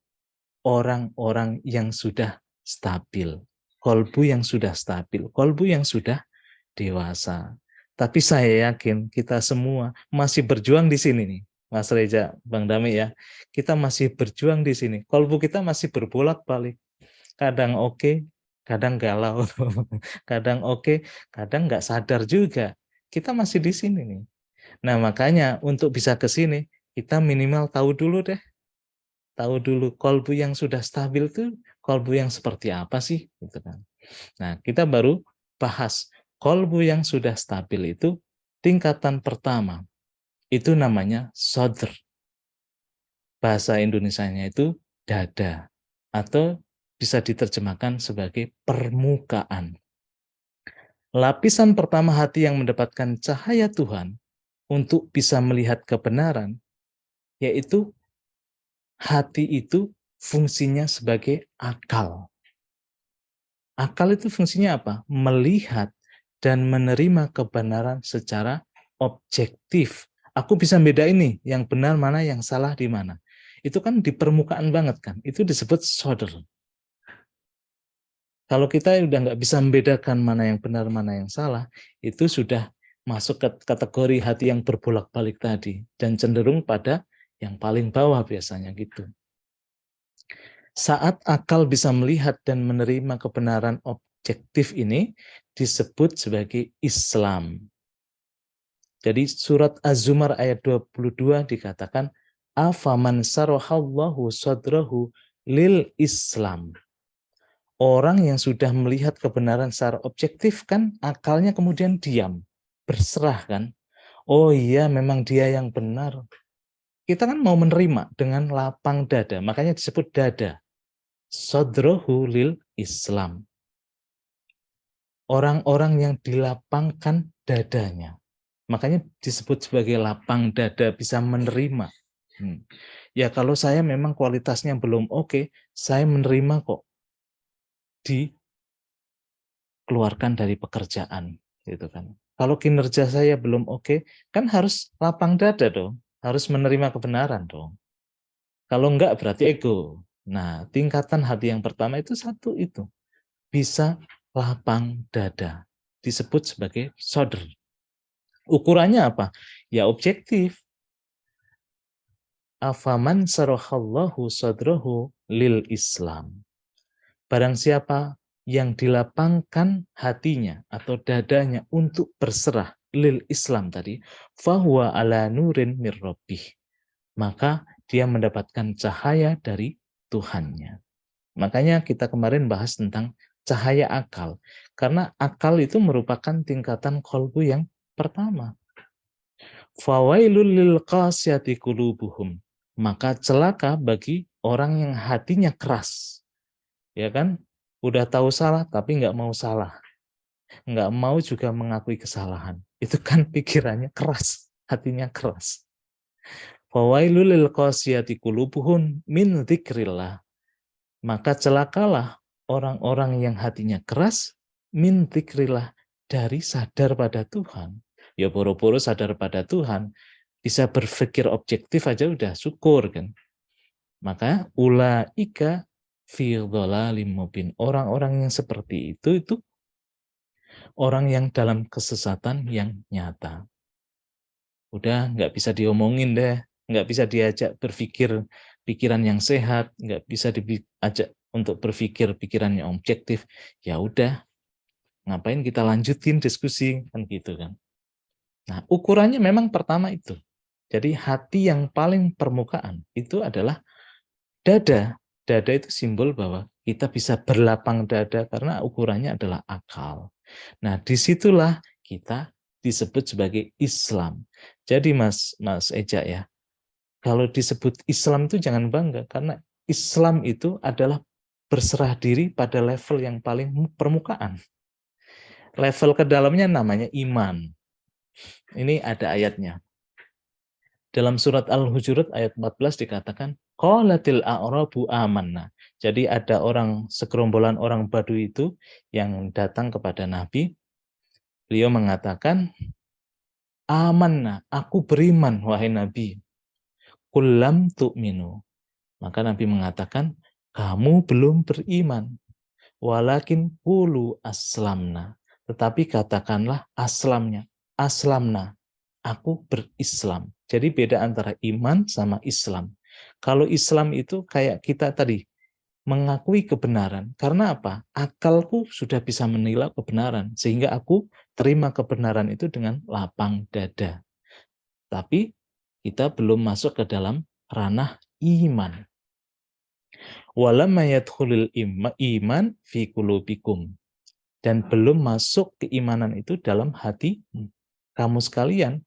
orang-orang yang sudah stabil. Kolbu yang sudah stabil, kolbu yang sudah dewasa. Tapi saya yakin kita semua masih berjuang di sini nih, Mas Reza, Bang Dami ya. Kita masih berjuang di sini. Kolbu kita masih berbolak-balik. Kadang oke, kadang galau, kadang oke, kadang nggak sadar juga. Kita masih di sini nih. Nah makanya untuk bisa ke sini, kita minimal tahu dulu deh. Tahu dulu kolbu yang sudah stabil itu kolbu yang seperti apa sih? Gitu kan. Nah kita baru bahas kolbu yang sudah stabil itu tingkatan pertama. Itu namanya sodr. Bahasa Indonesianya itu dada. Atau bisa diterjemahkan sebagai permukaan. Lapisan pertama hati yang mendapatkan cahaya Tuhan untuk bisa melihat kebenaran, yaitu hati itu fungsinya sebagai akal. Akal itu fungsinya apa? Melihat dan menerima kebenaran secara objektif. Aku bisa bedain nih, yang benar mana, yang salah di mana. Itu kan di permukaan banget kan. Itu disebut sodr. Kalau kita udah nggak bisa membedakan mana yang benar, mana yang salah, itu sudah masuk ke kategori hati yang berbolak-balik tadi. Dan cenderung pada yang paling bawah biasanya gitu. Saat akal bisa melihat dan menerima kebenaran objektif ini, disebut sebagai Islam. Jadi surat Az-Zumar ayat 22 dikatakan, afaman sarahallahu sadrahu lil Islam. Orang yang sudah melihat kebenaran secara objektif kan akalnya kemudian diam, berserah kan. Oh iya memang dia yang benar. Kita kan mau menerima dengan lapang dada, makanya disebut dada. Sadrohu lil Islam. Orang-orang yang dilapangkan dadanya. Makanya disebut sebagai lapang dada, bisa menerima. Ya kalau saya memang kualitasnya belum oke, saya menerima kok. dikeluarkan dari pekerjaan, gitu kan. Kalau kinerja saya belum oke, kan harus lapang dada dong, harus menerima kebenaran dong. Kalau enggak berarti ego. Nah, tingkatan hati yang pertama itu satu itu, bisa lapang dada, disebut sebagai sodr. Ukurannya apa? Ya objektif. Afaman sarahallahu sadrahu lil Islam. Barang siapa yang dilapangkan hatinya atau dadanya untuk berserah lil Islam tadi, fahuwa ala nurin mir rabbih. Maka dia mendapatkan cahaya dari Tuhannya. Makanya kita kemarin bahas tentang cahaya akal. Karena akal itu merupakan tingkatan qalbu yang pertama. Fawailul lil qasiyati qulubuhum. Maka celaka bagi orang yang hatinya keras. Ya kan? Udah tahu salah tapi nggak mau salah. Nggak mau juga mengakui kesalahan. Itu kan pikirannya keras, hatinya keras. Fawailul lil qasiyati qulubuhum min dzikrillah. Maka celakalah orang-orang yang hatinya keras min dzikrillah, dari sadar pada Tuhan. Ya boro-boro sadar pada Tuhan, bisa berpikir objektif aja udah syukur kan. Maka ulaika fi dhalalim mubin. Orang-orang yang seperti itu orang yang dalam kesesatan yang nyata. Udah nggak bisa diomongin deh, nggak bisa diajak berpikir pikiran yang sehat, nggak bisa diajak untuk berpikir pikiran yang objektif. Ya udah, ngapain kita lanjutin diskusi kan gitu kan. Nah, ukurannya memang pertama itu. Jadi hati yang paling permukaan itu adalah dada. Dada itu simbol bahwa kita bisa berlapang dada karena ukurannya adalah akal. Nah, disitulah kita disebut sebagai Islam. Jadi Mas Eja ya, kalau disebut Islam itu jangan bangga, karena Islam itu adalah berserah diri pada level yang paling permukaan. Level ke dalamnya namanya iman. Ini ada ayatnya. Dalam surat Al-Hujurat ayat 14 dikatakan, qalatil a'rabu amanna. Jadi ada segerombolan orang Badui itu yang datang kepada Nabi. Beliau mengatakan, amanna, aku beriman wahai Nabi. Qul lam tu'minu. Maka Nabi mengatakan, kamu belum beriman. Walakin qulu aslamna. Tetapi katakanlah aslamna. Aku berislam. Jadi beda antara iman sama Islam. Kalau Islam itu kayak kita tadi, mengakui kebenaran. Karena apa? Akalku sudah bisa menilai kebenaran. Sehingga aku terima kebenaran itu dengan lapang dada. Tapi kita belum masuk ke dalam ranah iman. Walamma yadkhulul iman fi qulubikum. Dan belum masuk keimanan itu dalam hati kamu sekalian.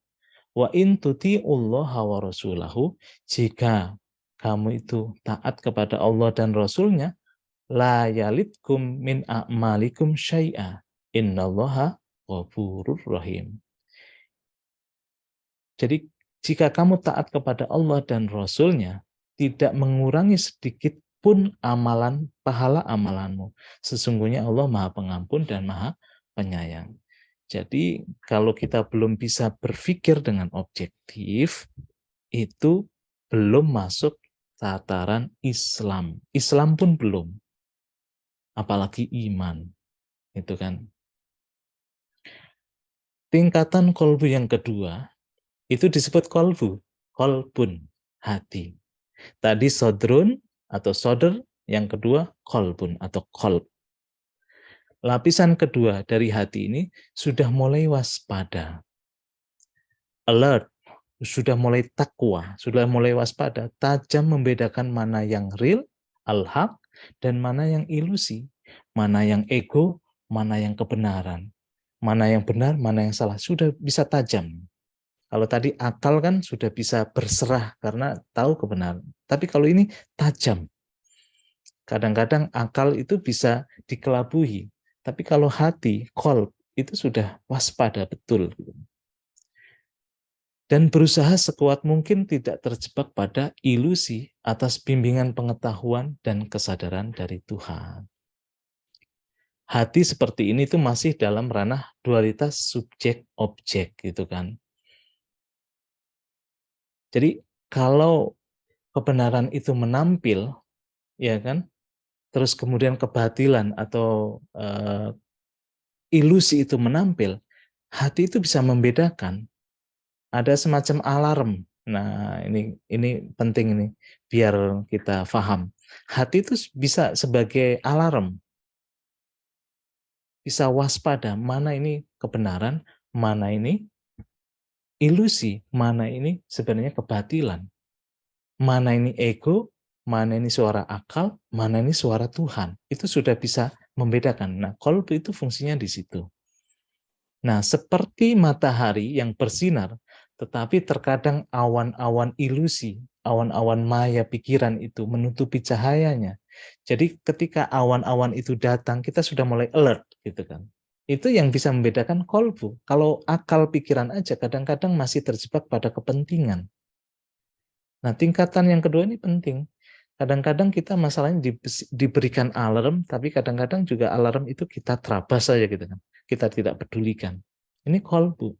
Wa in tuti'ullaha wa rasulahu, jika kamu itu taat kepada Allah dan Rasulnya, la yalitkum min a'malikum syai'a, innallaha ghafurur rahim. Jadi jika kamu taat kepada Allah dan Rasulnya, tidak mengurangi sedikit pun pahala amalanmu. Sesungguhnya Allah Maha Pengampun dan Maha Penyayang. Jadi kalau kita belum bisa berpikir dengan objektif, itu belum masuk tataran Islam. Islam pun belum. Apalagi iman. Itu kan. Tingkatan kolbu yang kedua, itu disebut kolbu. Kolbun, hati. Tadi sodrun atau sodr, yang kedua kolbun atau kolb. Lapisan kedua dari hati ini sudah mulai waspada, alert, sudah mulai takwa, sudah mulai waspada, tajam membedakan mana yang real, al-haq, dan mana yang ilusi, mana yang ego, mana yang kebenaran, mana yang benar, mana yang salah, sudah bisa tajam. Kalau tadi akal kan sudah bisa berserah karena tahu kebenaran, tapi kalau ini tajam. Kadang-kadang akal itu bisa dikelabui, tapi kalau hati, qalb, itu sudah waspada betul. Dan berusaha sekuat mungkin tidak terjebak pada ilusi atas bimbingan pengetahuan dan kesadaran dari Tuhan. Hati seperti ini tuh masih dalam ranah dualitas subjek objek gitu kan. Jadi kalau kebenaran itu menampil, ya kan, terus kemudian kebatilan atau ilusi itu menampil, hati itu bisa membedakan. Ada semacam alarm. Nah, ini penting ini biar kita paham. Hati itu bisa sebagai alarm, bisa waspada mana ini kebenaran, mana ini ilusi, mana ini sebenarnya kebatilan, mana ini ego, mana ini suara akal, mana ini suara Tuhan. Itu sudah bisa membedakan. Nah, kolbu itu fungsinya di situ. Nah, seperti matahari yang bersinar, tetapi terkadang awan-awan ilusi, awan-awan maya pikiran itu menutupi cahayanya. Jadi ketika awan-awan itu datang, kita sudah mulai alert gitu kan. Itu yang bisa membedakan kolbu. Kalau akal pikiran aja kadang-kadang masih terjebak pada kepentingan. Nah, tingkatan yang kedua ini penting. Kadang-kadang kita masalahnya diberikan alarm, tapi kadang-kadang juga alarm itu kita terabas saja gitu kan. Kita tidak pedulikan. Ini kolbu.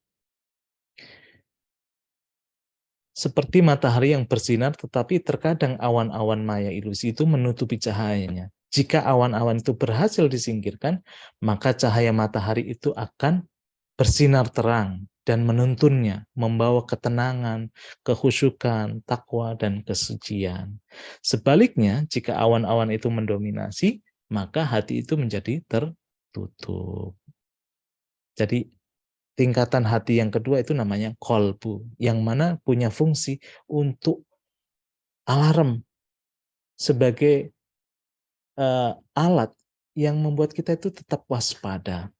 Seperti matahari yang bersinar, tetapi terkadang awan-awan maya ilusi itu menutupi cahayanya. Jika awan-awan itu berhasil disingkirkan, maka cahaya matahari itu akan bersinar terang dan menuntunnya, membawa ketenangan, kehusyukan, takwa, dan kesucian. Sebaliknya, jika awan-awan itu mendominasi, maka hati itu menjadi tertutup. Jadi, tingkatan hati yang kedua itu namanya kolbu, yang mana punya fungsi untuk alarm sebagai alat yang membuat kita itu tetap waspada.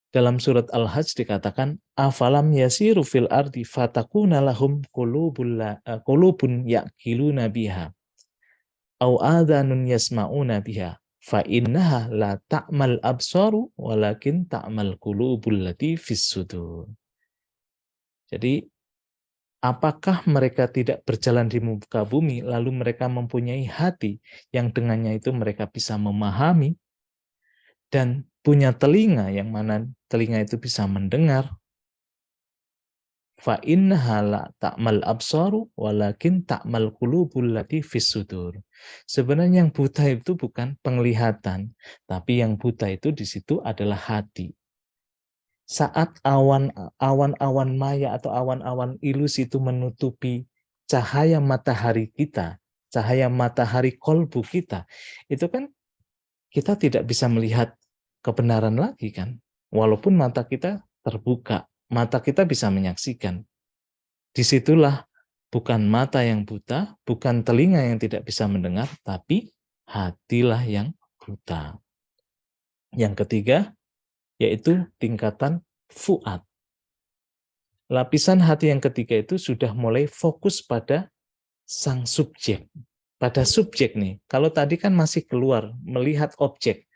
Dalam surat Al-Hajj dikatakan, afalam yasiru fil ardi fatakuna lahum qulubun ya'qiluna biha au adhanun yasma'una biha fa innaha la ta'mal absaru walakin ta'mal qulubul lati fis sudur. Jadi apakah mereka tidak berjalan di muka bumi lalu mereka mempunyai hati yang dengannya itu mereka bisa memahami dan punya telinga yang mana telinga itu bisa mendengar. Fa innaha la ta'mal absaru walakin ta'mal qulubul lati fis sudur. Sebenarnya yang buta itu bukan penglihatan, tapi yang buta itu di situ adalah hati. Saat awan-awan maya atau awan-awan ilusi itu menutupi cahaya matahari kita, cahaya matahari kolbu kita, itu kan kita tidak bisa melihat kebenaran lagi kan. Walaupun mata kita terbuka, mata kita bisa menyaksikan. Disitulah bukan mata yang buta, bukan telinga yang tidak bisa mendengar, tapi hatilah yang buta. Yang ketiga, yaitu tingkatan fuad. Lapisan hati yang ketiga itu sudah mulai fokus pada sang subjek. Pada subjek nih, kalau tadi kan masih keluar, melihat objek.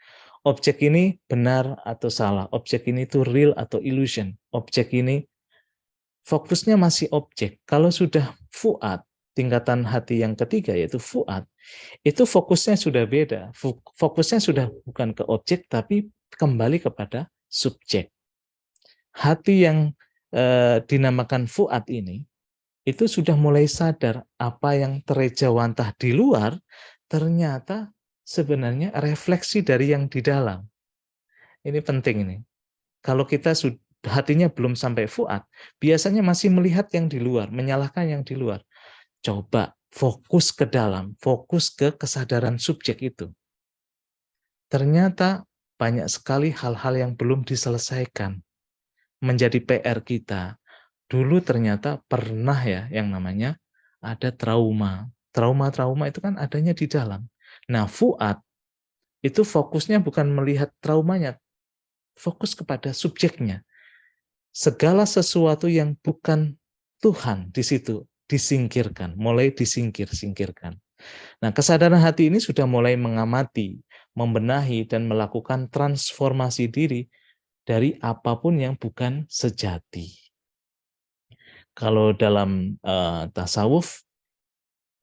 Objek ini benar atau salah, objek ini itu real atau illusion, objek ini fokusnya masih objek. Kalau sudah fuad, tingkatan hati yang ketiga yaitu fuad, itu fokusnya sudah beda. Fokusnya sudah bukan ke objek, tapi kembali kepada subjek. Hati yang dinamakan fuad ini, itu sudah mulai sadar apa yang terejawantah di luar, ternyata sebenarnya refleksi dari yang di dalam. Ini penting ini. Kalau kita hatinya belum sampai fuad, biasanya masih melihat yang di luar, menyalahkan yang di luar. Coba fokus ke dalam, fokus ke kesadaran subjek itu. Ternyata banyak sekali hal-hal yang belum diselesaikan. Menjadi PR kita. Dulu ternyata pernah ya yang namanya ada trauma. Trauma-trauma itu kan adanya di dalam. Nah, fuad itu fokusnya bukan melihat traumanya, fokus kepada subjeknya. Segala sesuatu yang bukan Tuhan di situ disingkirkan, mulai disingkirkan. Nah, kesadaran hati ini sudah mulai mengamati, membenahi, dan melakukan transformasi diri dari apapun yang bukan sejati. Kalau dalam tasawuf,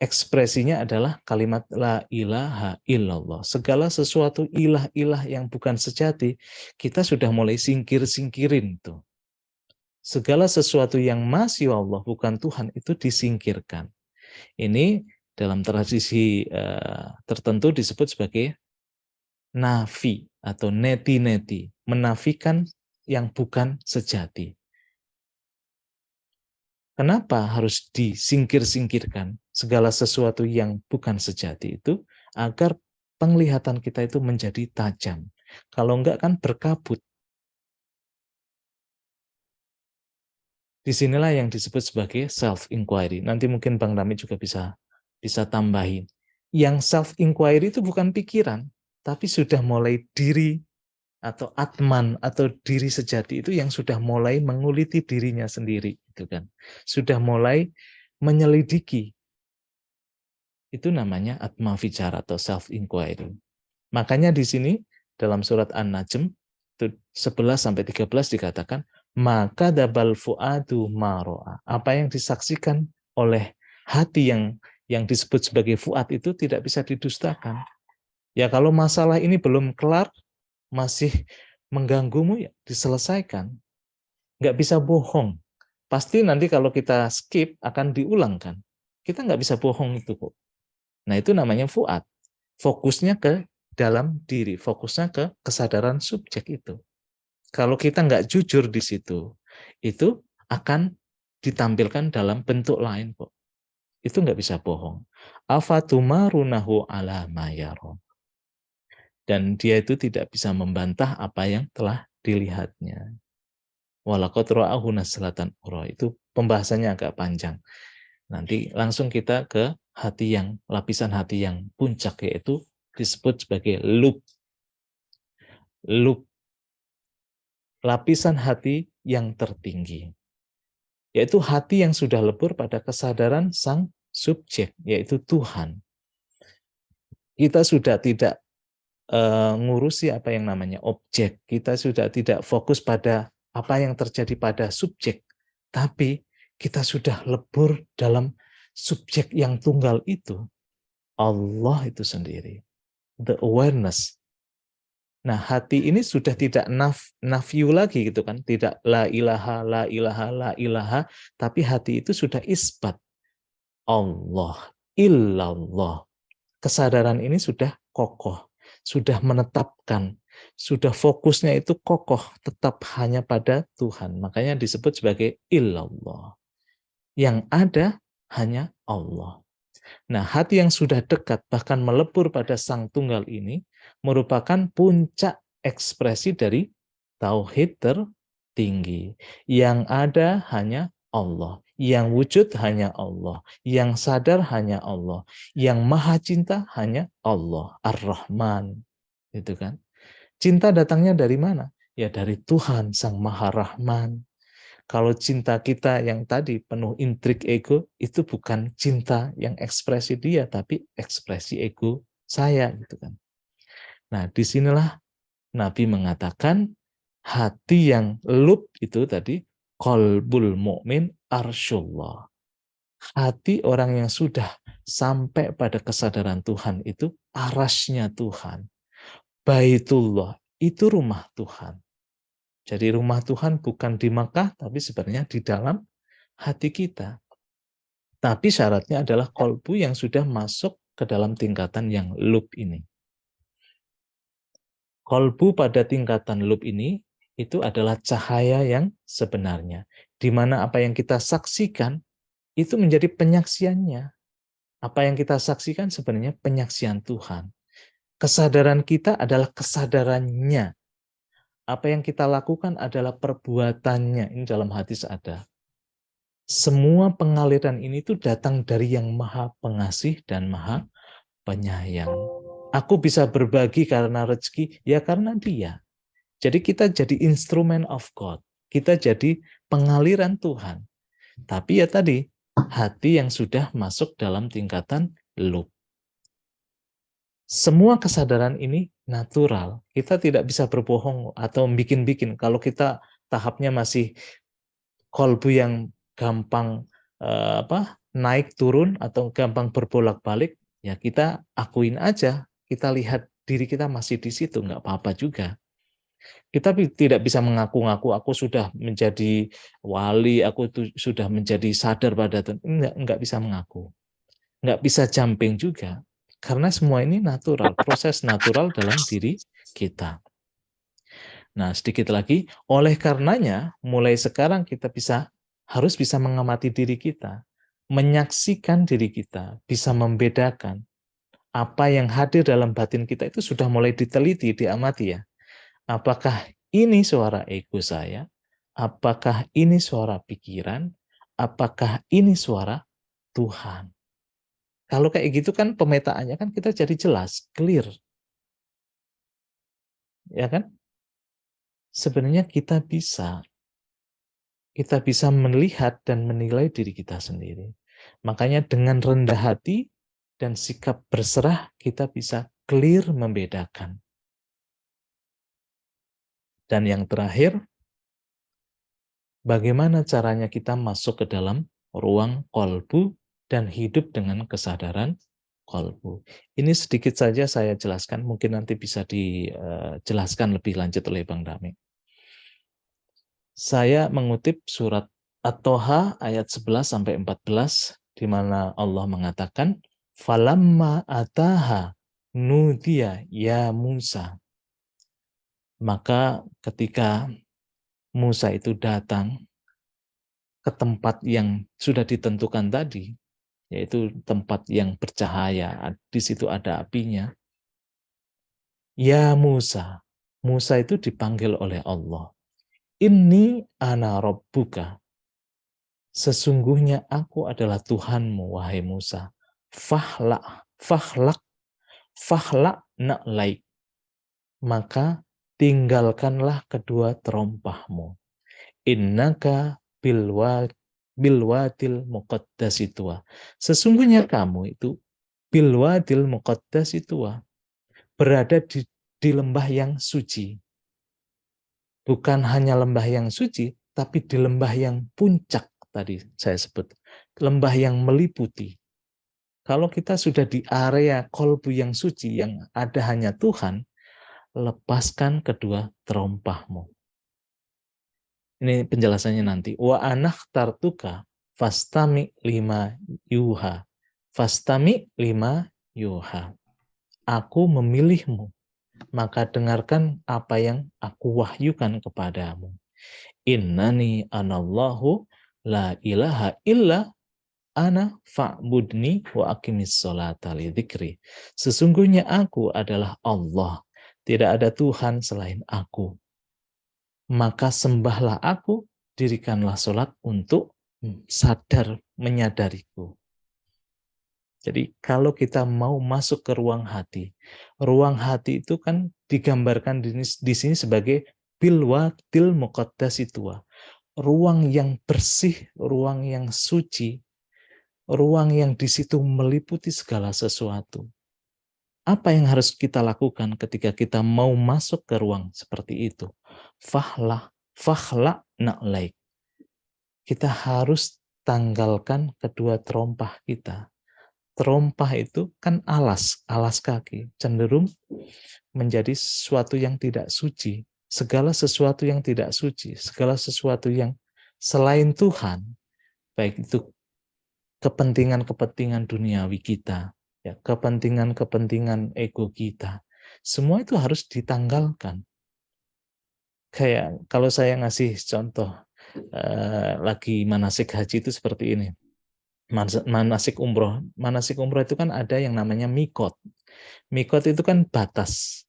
ekspresinya adalah kalimat la ilaha illallah. Segala sesuatu ilah-ilah yang bukan sejati, kita sudah mulai singkir-singkirin tuh. Segala sesuatu yang masih Allah bukan Tuhan itu disingkirkan. Ini dalam tradisi tertentu disebut sebagai nafi atau neti-neti, menafikan yang bukan sejati. Kenapa harus disingkir-singkirkan segala sesuatu yang bukan sejati itu? Agar penglihatan kita itu menjadi tajam. Kalau enggak kan berkabut. Disinilah yang disebut sebagai self-inquiry. Nanti mungkin Bang Rami juga bisa tambahin. Yang self-inquiry itu bukan pikiran, tapi sudah mulai diri atau atman atau diri sejati itu yang sudah mulai menguliti dirinya sendiri, gitu kan. Sudah mulai menyelidiki. Itu namanya atma vicara atau self inquiry. Makanya di sini dalam surat An-Najm 11 sampai 13 dikatakan maka dabal fuadu maro'a. Apa yang disaksikan oleh hati yang disebut sebagai fuad itu tidak bisa didustakan. Ya kalau masalah ini belum kelar, masih mengganggumu, ya diselesaikan. Nggak bisa bohong. Pasti nanti kalau kita skip akan diulangkan. Kita nggak bisa bohong itu kok. Nah itu namanya fuad. Fokusnya ke dalam diri, fokusnya ke kesadaran subjek itu. Kalau kita nggak jujur di situ, itu akan ditampilkan dalam bentuk lain kok. Itu nggak bisa bohong. Afatumarunahu ala mayaro. Dan dia itu tidak bisa membantah apa yang telah dilihatnya. Walaqad ra'ahu nazlatan ukhra. Itu pembahasannya agak panjang. Nanti langsung kita ke hati yang lapisan hati yang puncak, yaitu disebut sebagai lub. Lub. Lapisan hati yang tertinggi. Yaitu hati yang sudah lebur pada kesadaran sang subjek, yaitu Tuhan. Kita sudah tidak ngurusi apa yang namanya objek. Kita sudah tidak fokus pada apa yang terjadi pada subjek. Tapi kita sudah lebur dalam subjek yang tunggal itu. Allah itu sendiri. The awareness. Nah, hati ini sudah tidak nafyu lagi gitu kan. Tidak la ilaha, la ilaha, la ilaha. Tapi hati itu sudah isbat. Allah, illallah. Kesadaran ini sudah kokoh. Sudah menetapkan, sudah fokusnya itu kokoh, tetap hanya pada Tuhan. Makanya disebut sebagai illallah. Yang ada hanya Allah. Nah, hati yang sudah dekat, bahkan melebur pada Sang Tunggal ini, merupakan puncak ekspresi dari tauhid tertinggi. Yang ada hanya Allah. Yang wujud hanya Allah. Yang sadar hanya Allah. Yang maha cinta hanya Allah. Ar-Rahman. Gitu kan? Cinta datangnya dari mana? Ya dari Tuhan, Sang Maha Rahman. Kalau cinta kita yang tadi penuh intrik ego, itu bukan cinta yang ekspresi dia, tapi ekspresi ego saya. Gitu kan? Nah, disinilah Nabi mengatakan hati yang lub itu tadi, qalbul mu'min arsyullah. Hati orang yang sudah sampai pada kesadaran Tuhan itu arasnya Tuhan. Baitullah itu rumah Tuhan. Jadi rumah Tuhan bukan di Makkah, tapi sebenarnya di dalam hati kita. Tapi syaratnya adalah qalbu yang sudah masuk ke dalam tingkatan yang lub ini. Qalbu pada tingkatan lub ini itu adalah cahaya yang sebenarnya. Di mana apa yang kita saksikan itu menjadi penyaksiannya. Apa yang kita saksikan sebenarnya penyaksian Tuhan. Kesadaran kita adalah kesadarannya. Apa yang kita lakukan adalah perbuatannya. Ini dalam hadis ada. Semua pengaliran ini tuh datang dari yang maha pengasih dan maha penyayang. Aku bisa berbagi karena rezeki, ya karena dia. Jadi kita jadi instrument of God. Kita jadi pengaliran Tuhan. Tapi ya tadi, hati yang sudah masuk dalam tingkatan lub. Semua kesadaran ini natural. Kita tidak bisa berbohong atau bikin-bikin. Kalau kita tahapnya masih kolbu yang gampang naik turun atau gampang berbolak-balik, ya kita akuin aja, kita lihat diri kita masih di situ, nggak apa-apa juga. Kita tidak bisa mengaku-ngaku aku sudah menjadi wali, aku sudah menjadi sadar pada Tuhan. Enggak bisa mengaku. Nggak bisa jumping juga. Karena semua ini natural, proses natural dalam diri kita. Nah, sedikit lagi, oleh karenanya, mulai sekarang kita harus bisa mengamati diri kita, menyaksikan diri kita, bisa membedakan apa yang hadir dalam batin kita itu sudah mulai diteliti, diamati ya. Apakah ini suara ego saya? Apakah ini suara pikiran? Apakah ini suara Tuhan? Kalau kayak gitu kan pemetaannya kan kita jadi jelas, clear. Ya kan? Sebenarnya kita bisa melihat dan menilai diri kita sendiri. Makanya dengan rendah hati dan sikap berserah kita bisa clear membedakan. Dan yang terakhir, bagaimana caranya kita masuk ke dalam ruang kolbu dan hidup dengan kesadaran kolbu. Ini sedikit saja saya jelaskan, mungkin nanti bisa dijelaskan lebih lanjut oleh Bang Dami. Saya mengutip surat At-Toha ayat 11-14, di mana Allah mengatakan, Falamma ataha nudiya ya Musa. Maka ketika Musa itu datang ke tempat yang sudah ditentukan tadi, yaitu tempat yang bercahaya, di situ ada apinya. Ya Musa, Musa itu dipanggil oleh Allah. Inni ana rabbuka. Sesungguhnya aku adalah Tuhanmu, wahai Musa. Fahlak na'laik. Maka tinggalkanlah kedua terompahmu. Innaka bilwadil muqaddasi tua. Sesungguhnya kamu itu bilwadil muqaddasi tua. Berada di lembah yang suci. Bukan hanya lembah yang suci, tapi di lembah yang puncak tadi saya sebut. Lembah yang meliputi. Kalau kita sudah di area kolbu yang suci, yang ada hanya Tuhan, lepaskan kedua terompahmu. Ini penjelasannya nanti. Wa anakhtartuka fastami lima yuha. Fastami lima yuha. Aku memilihmu, maka dengarkan apa yang aku wahyukan kepadamu. Innani anallahu la ilaha illa ana fa'budni wa aqimis sholata li dzikri. Sesungguhnya aku adalah Allah, tidak ada Tuhan selain aku. Maka sembahlah aku, dirikanlah sholat untuk sadar menyadariku. Jadi kalau kita mau masuk ke ruang hati itu kan digambarkan di sini sebagai bilwadil muqaddasi tua. Ruang yang bersih, ruang yang suci, ruang yang di situ meliputi segala sesuatu. Apa yang harus kita lakukan ketika kita mau masuk ke ruang seperti itu? Fahla na'laik. Kita harus tanggalkan kedua terompah kita. Terompah itu kan alas kaki, cenderung menjadi sesuatu yang tidak suci. Segala sesuatu yang tidak suci, segala sesuatu yang selain Tuhan, baik itu kepentingan-kepentingan duniawi kita, ya, kepentingan-kepentingan ego kita, semua itu harus ditanggalkan. Kayak kalau saya ngasih contoh, lagi manasik haji itu seperti ini. Manasik umroh itu kan ada yang namanya mikot. Mikot itu kan batas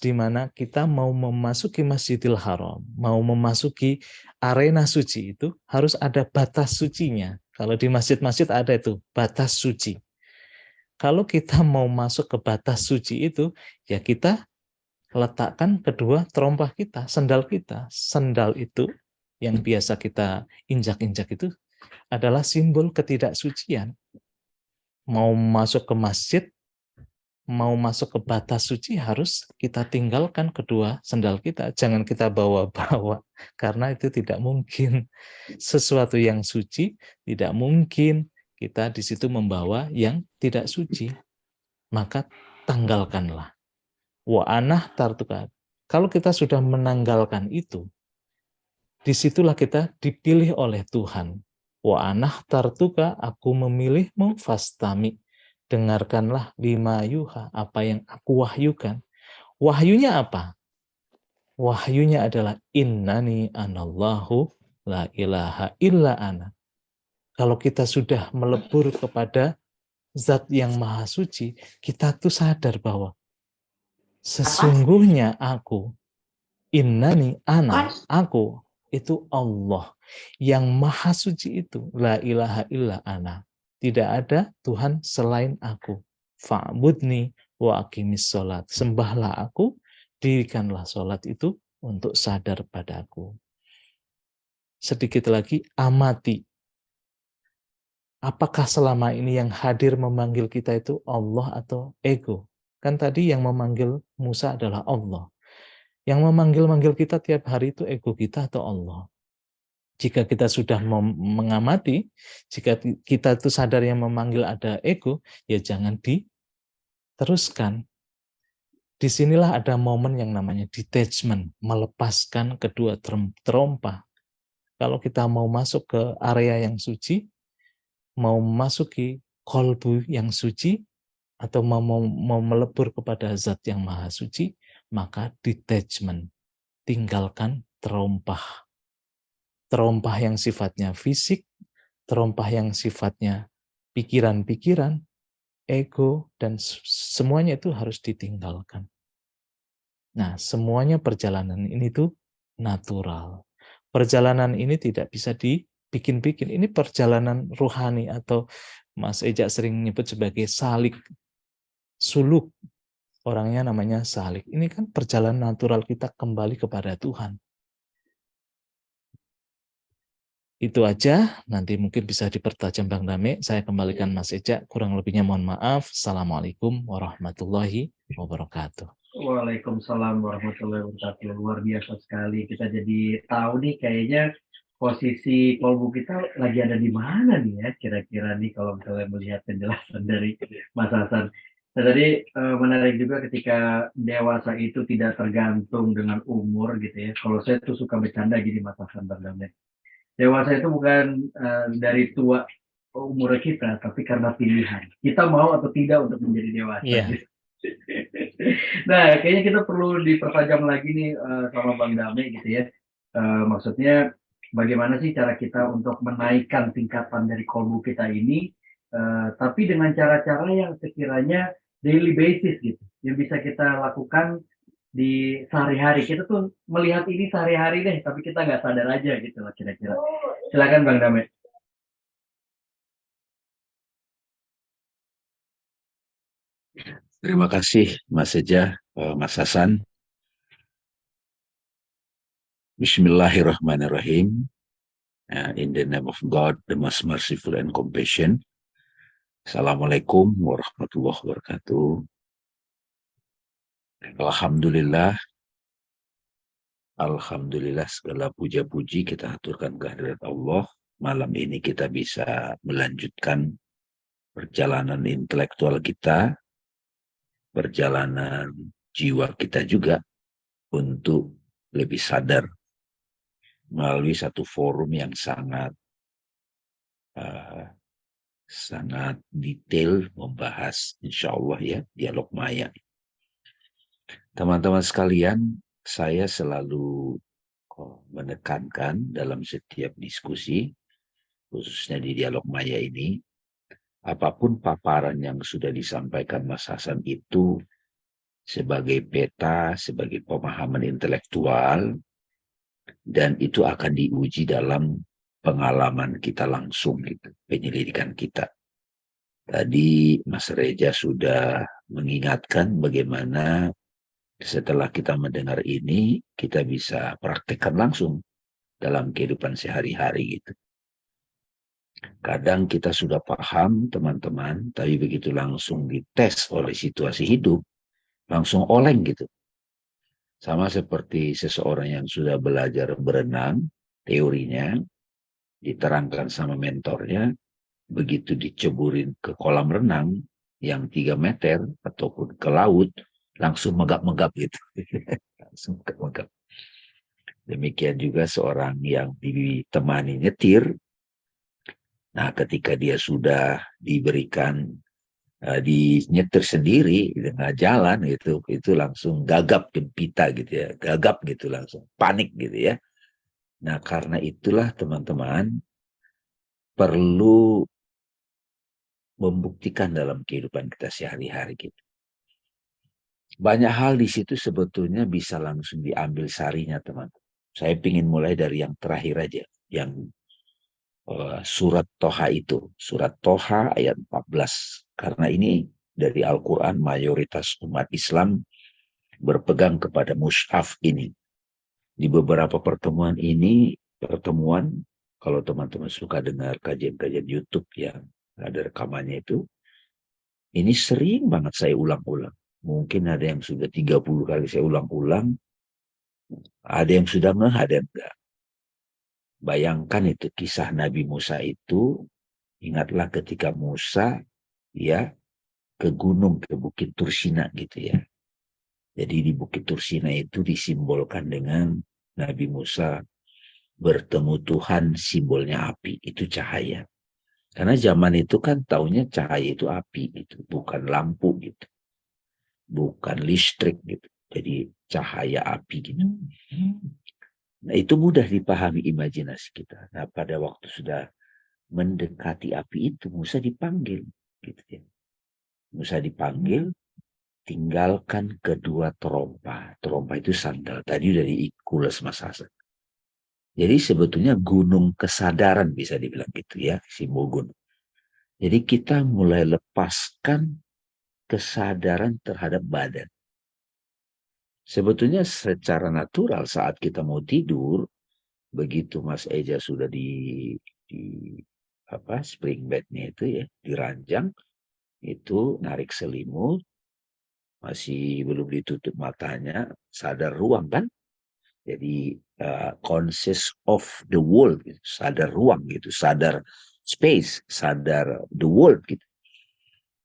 di mana kita mau memasuki Masjidil Haram, mau memasuki arena suci itu harus ada batas sucinya. Kalau di masjid-masjid ada itu batas suci. Kalau kita mau masuk ke batas suci itu, ya kita letakkan kedua terompah kita, sendal kita. Sendal itu yang biasa kita injak-injak itu adalah simbol ketidaksucian. Mau masuk ke masjid, mau masuk ke batas suci harus kita tinggalkan kedua sandal kita. Jangan kita bawa-bawa, karena itu tidak mungkin. Sesuatu yang suci tidak mungkin kita di situ membawa yang tidak suci. Maka tanggalkanlah. Wa anah tartuka. Kalau kita sudah menanggalkan itu, disitulah kita dipilih oleh Tuhan. Wa anah tartuka, aku memilihmu fastami. Dengarkanlah lima yuha, apa yang aku wahyukan. Wahyunya apa? Wahyunya adalah innani anallahu la ilaha illa ana. Kalau kita sudah melebur kepada zat yang maha suci, kita tuh sadar bahwa sesungguhnya aku, innani ana, aku, itu Allah. Yang maha suci itu, la ilaha illa ana. Tidak ada Tuhan selain aku. Fa'budni wa aqimis sholat. Sembahlah aku, dirikanlah sholat itu untuk sadar padaku. Sedikit lagi, amati. Apakah selama ini yang hadir memanggil kita itu Allah atau ego? Kan tadi yang memanggil Musa adalah Allah. Yang memanggil-manggil kita tiap hari itu ego kita atau Allah? Jika kita sudah mengamati, jika kita itu sadar yang memanggil ada ego, ya jangan diteruskan. Disinilah ada momen yang namanya detachment, melepaskan kedua terompa. Kalau kita mau masuk ke area yang suci, mau memasuki kolbu yang suci, atau mau melebur kepada zat yang maha suci, maka detachment, tinggalkan terompah. Terompah yang sifatnya fisik, terompah yang sifatnya pikiran-pikiran, ego, dan semuanya itu harus ditinggalkan. Nah, semuanya perjalanan ini tuh natural. Perjalanan ini tidak bisa dibikin-bikin. Ini perjalanan ruhani atau Mas Eja sering menyebut sebagai salik, suluk. Orangnya namanya salik. Ini kan perjalanan natural kita kembali kepada Tuhan. Itu aja, nanti mungkin bisa dipertajam Bang Dame. Saya kembalikan Mas Eja, kurang lebihnya mohon maaf. Assalamualaikum warahmatullahi wabarakatuh. Waalaikumsalam warahmatullahi wabarakatuh. Luar biasa sekali. Kita jadi tahu nih kayaknya posisi kolbu kita lagi ada di mana nih ya kira-kira nih kalau misalnya melihat penjelasan dari Mas Hasan. Nah, tadi menarik juga ketika dewasa itu tidak tergantung dengan umur gitu ya. Kalau saya tuh suka bercanda gini Mas Hasan Bang Dame. Dewasa itu bukan dari tua umur kita, tapi karena pilihan. Kita mau atau tidak untuk menjadi dewasa. Iya. Gitu. Nah, kayaknya kita perlu dipertajam lagi nih sama Bang Dame gitu ya. Maksudnya bagaimana sih cara kita untuk menaikkan tingkatan dari kolbu kita ini, tapi dengan cara-cara yang sekiranya daily basis gitu, yang bisa kita lakukan di sehari-hari. Kita tuh melihat ini sehari-hari deh, tapi kita nggak sadar aja gitu lah kira-kira. Silakan Bang Dame. Terima kasih Mas Eja, Mas Hasan. Bismillahirrahmanirrahim. In the name of God, the most merciful and compassion. Assalamualaikum warahmatullahi wabarakatuh. Alhamdulillah segala puja-puji kita aturkan kehadirat Allah. Malam ini kita bisa melanjutkan perjalanan intelektual kita, perjalanan jiwa kita juga untuk lebih sadar melalui satu forum yang sangat detail membahas insya Allah ya dialog maya. Teman-teman sekalian, saya selalu menekankan dalam setiap diskusi, khususnya di dialog maya ini, apapun paparan yang sudah disampaikan Mas Hasan itu sebagai peta, sebagai pemahaman intelektual, dan itu akan diuji dalam pengalaman kita langsung, gitu, penyelidikan kita. Tadi Mas Reja sudah mengingatkan bagaimana setelah kita mendengar ini, kita bisa praktekkan langsung dalam kehidupan sehari-hari gitu. Kadang kita sudah paham teman-teman, tapi begitu langsung dites oleh situasi hidup, langsung oleng gitu. Sama seperti seseorang yang sudah belajar berenang, teorinya diterangkan sama mentornya, begitu diceburin ke kolam renang yang 3 meter ataupun ke laut, langsung megap-megap gitu. Langsung megap-megap. Demikian juga seorang yang ditemani nyetir, nah ketika dia sudah diberikan di nyetir sendiri di tengah jalan itu langsung gagap gempita gitu ya, gagap gitu, langsung panik gitu ya. Nah karena itulah teman-teman perlu membuktikan dalam kehidupan kita sehari-hari gitu. Banyak hal di situ sebetulnya bisa langsung diambil sarinya teman-teman. Saya ingin mulai dari yang terakhir aja, yang surat Toha itu. Surat Toha ayat 14. Karena ini dari Al-Quran mayoritas umat Islam berpegang kepada mushaf ini. Di beberapa pertemuan, kalau teman-teman suka dengar kajian-kajian YouTube yang ada rekamannya itu, ini sering banget saya ulang-ulang. Mungkin ada yang sudah 30 kali saya ulang-ulang, ada yang sudah ada yang enggak. Bayangkan itu kisah Nabi Musa itu, ingatlah ketika Musa ya ke gunung, ke Bukit Tursina gitu ya. Jadi di Bukit Tursina itu disimbolkan dengan Nabi Musa bertemu Tuhan, simbolnya api, itu cahaya. Karena zaman itu kan taunya cahaya itu api gitu, bukan lampu gitu, bukan listrik gitu. Jadi cahaya api gitu. Nah itu mudah dipahami imajinasi kita. Nah pada waktu sudah mendekati api itu, Musa dipanggil gitu ya. Musa dipanggil, tinggalkan kedua terompa. Terompa itu sandal. Tadi udah diikulas Mas Hasan. Jadi sebetulnya gunung kesadaran bisa dibilang gitu ya, simbol gunung. Jadi kita mulai lepaskan kesadaran terhadap badan. Sebetulnya secara natural saat kita mau tidur, begitu Mas Eja sudah di spring bednya itu ya, diranjang, itu narik selimut, masih belum ditutup matanya, sadar ruang kan? Jadi conscious of the world, gitu. Sadar ruang gitu, sadar space, sadar the world gitu.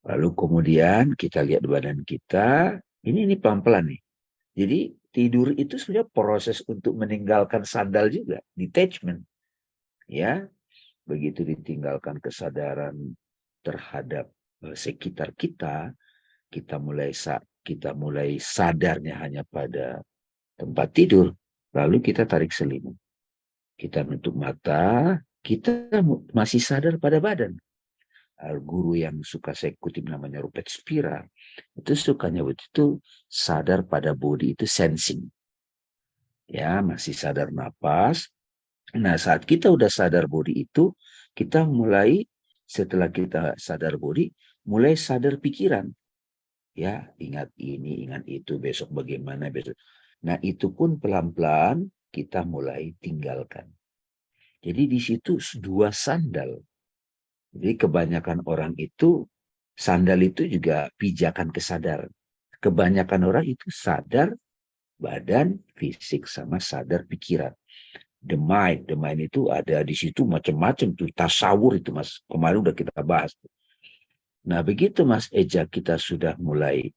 Lalu kemudian kita lihat badan kita, ini pelan-pelan nih. Jadi tidur itu sebenarnya proses untuk meninggalkan sandal juga, detachment. Ya, begitu ditinggalkan kesadaran terhadap sekitar kita, kita mulai sadarnya hanya pada tempat tidur, lalu kita tarik selimut. Kita nutup mata, kita masih sadar pada badan. Guru yang suka saya kutip namanya Rupert Spira, itu sukanya begitu sadar pada body itu sensing. Ya, masih sadar napas. Nah, saat kita udah sadar body itu, kita mulai, setelah kita sadar body, mulai sadar pikiran. Ya, ingat ini, ingat itu, besok bagaimana, besok. Nah, itu pun pelan-pelan kita mulai tinggalkan. Jadi di situ dua sandal. Jadi kebanyakan orang itu, sandal itu juga pijakan kesadaran. Kebanyakan orang itu sadar badan, fisik, sama sadar pikiran. The mind itu ada di situ macam-macam tuh, tasawur itu Mas. Kemarin udah kita bahas. Nah begitu Mas Eja kita sudah mulai,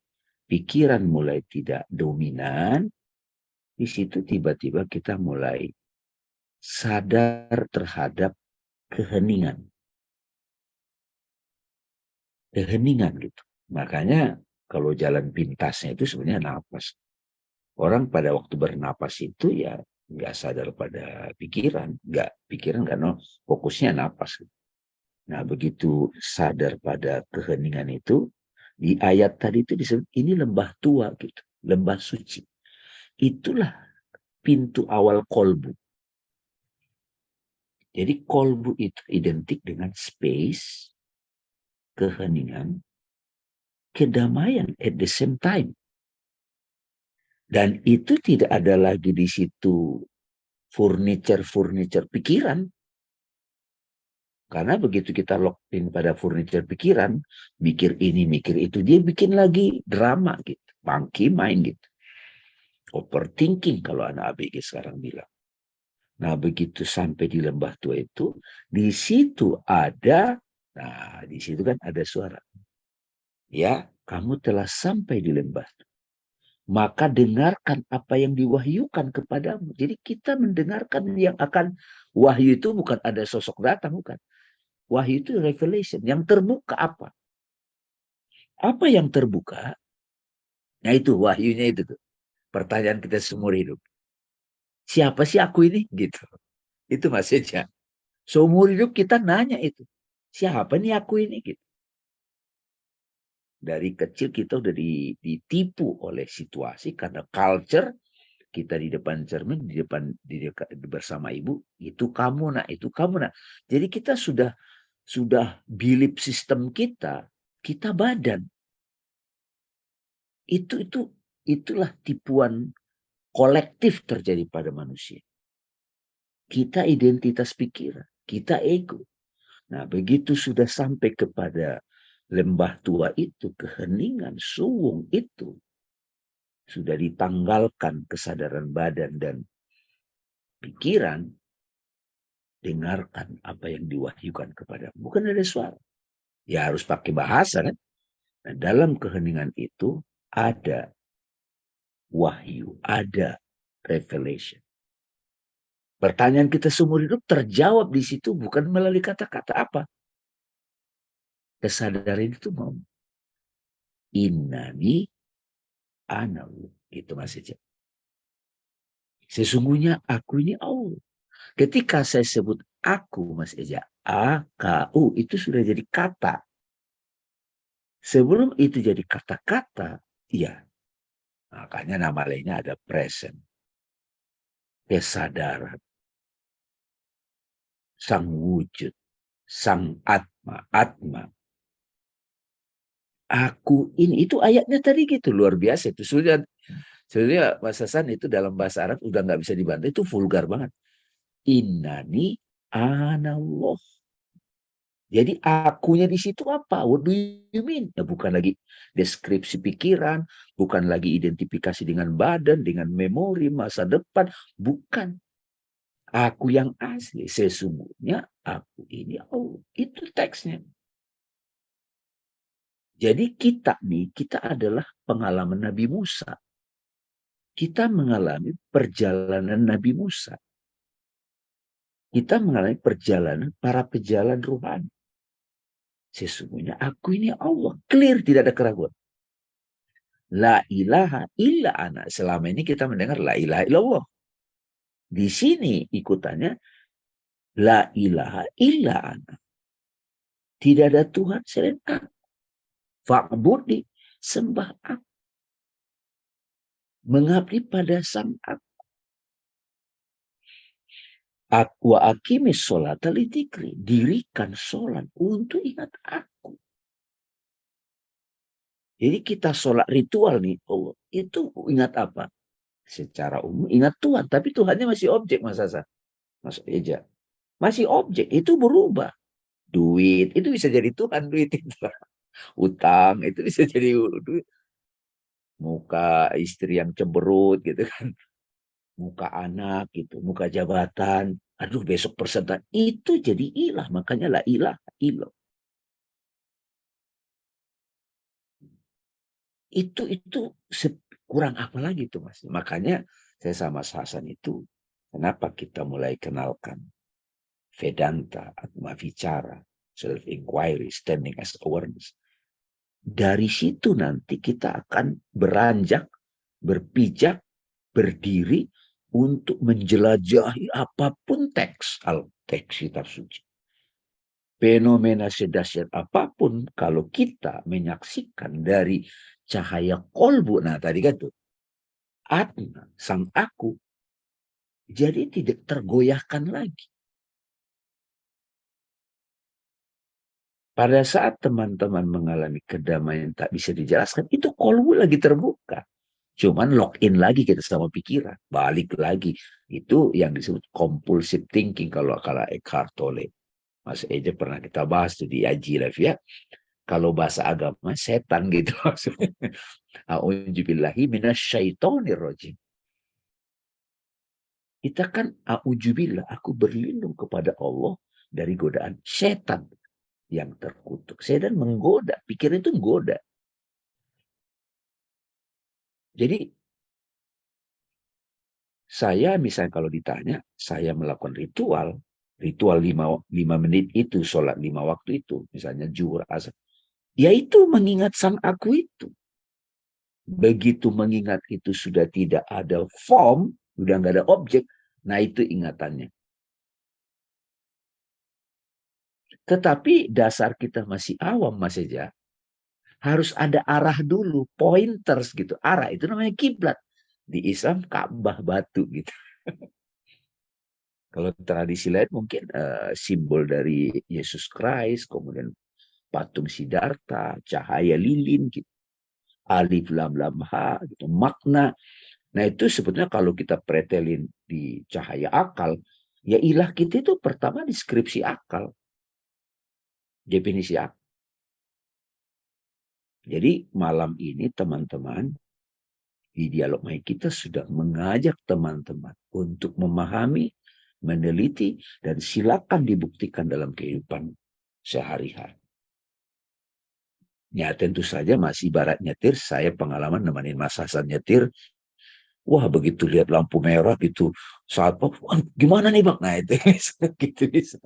pikiran mulai tidak dominan, di situ tiba-tiba kita mulai sadar terhadap keheningan. Keheningan gitu. Makanya kalau jalan pintasnya itu sebenarnya napas. Orang pada waktu bernapas itu ya nggak sadar pada pikiran, fokusnya napas. Nah begitu sadar pada keheningan itu, di ayat tadi itu disebut ini lembah tua gitu, lembah suci. Itulah pintu awal kolbu. Jadi kolbu itu identik dengan space, keheningan, kedamaian at the same time. Dan itu tidak ada lagi di situ furniture pikiran. Karena begitu kita lock in pada furniture pikiran, mikir ini, mikir itu, dia bikin lagi drama gitu. Monkey mind gitu. Overthinking kalau anak ABG sekarang bilang. Nah, begitu sampai di lembah tua itu, di situ ada, nah di situ kan ada suara. Ya, kamu telah sampai di lembah tua. Maka dengarkan apa yang diwahyukan kepadamu. Jadi kita mendengarkan yang akan, wahyu itu bukan ada sosok datang, bukan. Wahyu itu revelation. Yang terbuka apa? Apa yang terbuka? Nah itu wahyunya itu tuh. Pertanyaan kita seumur hidup. Siapa sih aku ini? Gitu. Itu maksudnya. Seumur hidup kita nanya itu. Siapa nih aku ini? Gitu. Dari kecil kita udah ditipu oleh situasi karena culture. Kita di depan cermin, bersama ibu, itu kamu nak, itu kamu nak. Jadi kita sudah belief sistem kita badan. Itulah tipuan kolektif terjadi pada manusia. Kita identitas pikiran, kita ego. Nah, begitu sudah sampai kepada lembah tua itu, keheningan, suwung itu, sudah ditanggalkan kesadaran badan dan pikiran, dengarkan apa yang diwahyukan kepada. Bukan ada suara. Ya harus pakai bahasa kan. Nah, dalam keheningan itu ada wahyu, ada revelation. Pertanyaan kita seumur hidup terjawab di situ bukan melalui kata-kata apa. Kesadaran itu mau. Innani analu. Gitu Mas Eja. Sesungguhnya aku ini Allah. Ketika saya sebut aku Mas Eja. A-K-U itu sudah jadi kata. Sebelum itu jadi kata-kata. Ya. Makanya nama lainnya ada present. Kesadaran. Sang wujud. Sang atma. Atma. Aku ini. Itu ayatnya tadi gitu. Luar biasa. Itu sudah. Sebenarnya Mas Hasan itu dalam bahasa Arab udah nggak bisa dibantah. Itu vulgar banget. Innani anallah. Jadi akunya di situ apa? What do you mean? Ya bukan lagi deskripsi pikiran, bukan lagi identifikasi dengan badan, dengan memori masa depan, bukan. Aku yang asli, sesungguhnya aku ini Allah. Itu teksnya. Jadi kita adalah pengalaman Nabi Musa. Kita mengalami perjalanan Nabi Musa. Kita mengalami perjalanan para pejalan rohani. Sesungguhnya aku ini Allah. Clear, tidak ada keraguan. La ilaha illa ana. Selama ini kita mendengar la ilaha illallah. Di sini ikutannya la ilaha illa ana. Tidak ada Tuhan selain aku. Fa'budi, sembah aku. Mengabdi pada sang aku. Aku akimis sholat alitikri. Dirikan sholat untuk ingat aku. Jadi kita sholat ritual nih. Allah. Itu ingat apa? Secara umum ingat Tuhan. Tapi Tuhannya masih objek Mas Hasan. Mas Eja. Masih objek. Itu berubah. Duit. Itu bisa jadi Tuhan duit itu. Utang. Itu bisa jadi duit. Muka istri yang cemberut gitu kan. Muka anak gitu. Muka jabatan. Aduh besok persentase. Itu jadi ilah. Makanya lah ilah. Ilah. Itu kurang apa lagi tuh Mas. Makanya saya sama Mas Hasan itu. Kenapa kita mulai kenalkan Vedanta, Atma Vicara, self-inquiry, standing as awareness. Dari situ nanti kita akan beranjak, berpijak, berdiri untuk menjelajahi apapun teks kitab suci. Fenomena sedahsyat apapun kalau kita menyaksikan dari cahaya kolbu. Nah tadi kan tuh, Atma, sang aku, jadi tidak tergoyahkan lagi. Pada saat teman-teman mengalami kedamaian tak bisa dijelaskan, itu kolbu lagi terbuka. Cuman login lagi kita sama pikiran. Balik lagi. Itu yang disebut compulsive thinking kalau Eckhart Tolle. Mas Eja pernah kita bahas tuh di Aji Live ya. Kalau bahasa agama setan gitu maksudnya. A'udzubillahi minasyaitonirrajim. Kita kan a'udzubillah, aku berlindung kepada Allah dari godaan setan yang terkutuk. Setan menggoda, pikir itu menggoda. Jadi saya misalnya kalau ditanya, saya melakukan ritual 5 menit itu, sholat 5 waktu itu, misalnya zuhur, asar, yaitu mengingat sang aku itu. Begitu mengingat itu sudah tidak ada form, sudah nggak ada objek, nah itu ingatannya. Tetapi dasar kita masih awam, Mas Eja, harus ada arah dulu, pointers gitu. Arah itu namanya kiblat. Di Islam Ka'bah batu gitu. Kalau tradisi lain mungkin simbol dari Yesus Christ, kemudian patung Siddhartha, cahaya lilin gitu. Alif lam lam ha gitu, makna. Nah itu sebetulnya kalau kita pretelin di cahaya akal, ya ilah kita itu pertama deskripsi akal, definisi akal. Jadi malam ini teman-teman, di dialog Mai kita sudah mengajak teman-teman untuk memahami, meneliti, dan silakan dibuktikan dalam kehidupan sehari-hari. Ya tentu saja masih ibarat nyetir, saya pengalaman nemenin Mas Hasan nyetir, wah begitu lihat lampu merah gitu, saat gimana nih bang? Nah itu gitu bisa.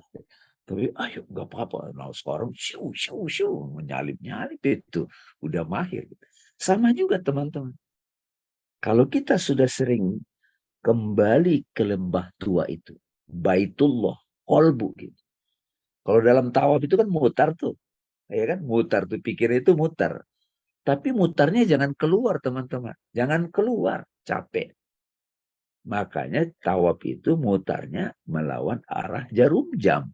Tapi ayo nggak apa-apa. Nah sekarang siu menyalip itu udah mahir. Sama juga teman-teman. Kalau kita sudah sering kembali ke lembah tua itu, Baitullah, kolbu gitu. Kalau dalam tawaf itu kan mutar tuh, ya kan mutar tuh pikir itu mutar. Tapi mutarnya jangan keluar teman-teman, jangan keluar, capek. Makanya tawaf itu mutarnya melawan arah jarum jam.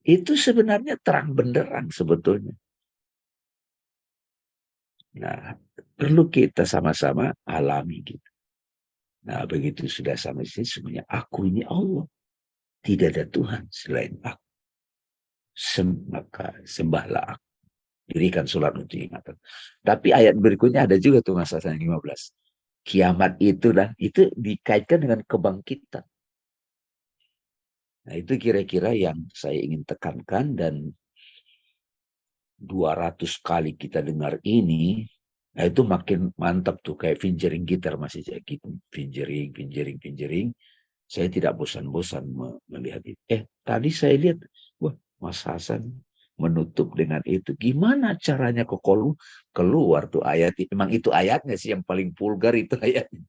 Itu sebenarnya terang benderang sebetulnya. Nah, perlu kita sama-sama alami gitu. Nah, begitu sudah sampai sini semuanya, aku ini Allah. Tidak ada Tuhan selain aku. Maka sembahlah aku. Dirikan sholat untuk ingatan. Tapi ayat berikutnya ada juga tuh Mas Hasan 15. Kiamat itu dan itu dikaitkan dengan kebangkitan. Nah, itu kira-kira yang saya ingin tekankan dan 200 kali kita dengar ini, nah itu makin mantap tuh kayak fingering gitar masih kayak gitu. Fingering. Saya tidak bosan-bosan melihat itu. Tadi saya lihat, wah Mas Hasan menutup dengan itu. Gimana caranya ke keluar tuh ayat? Memang itu ayatnya sih yang paling vulgar itu ayatnya.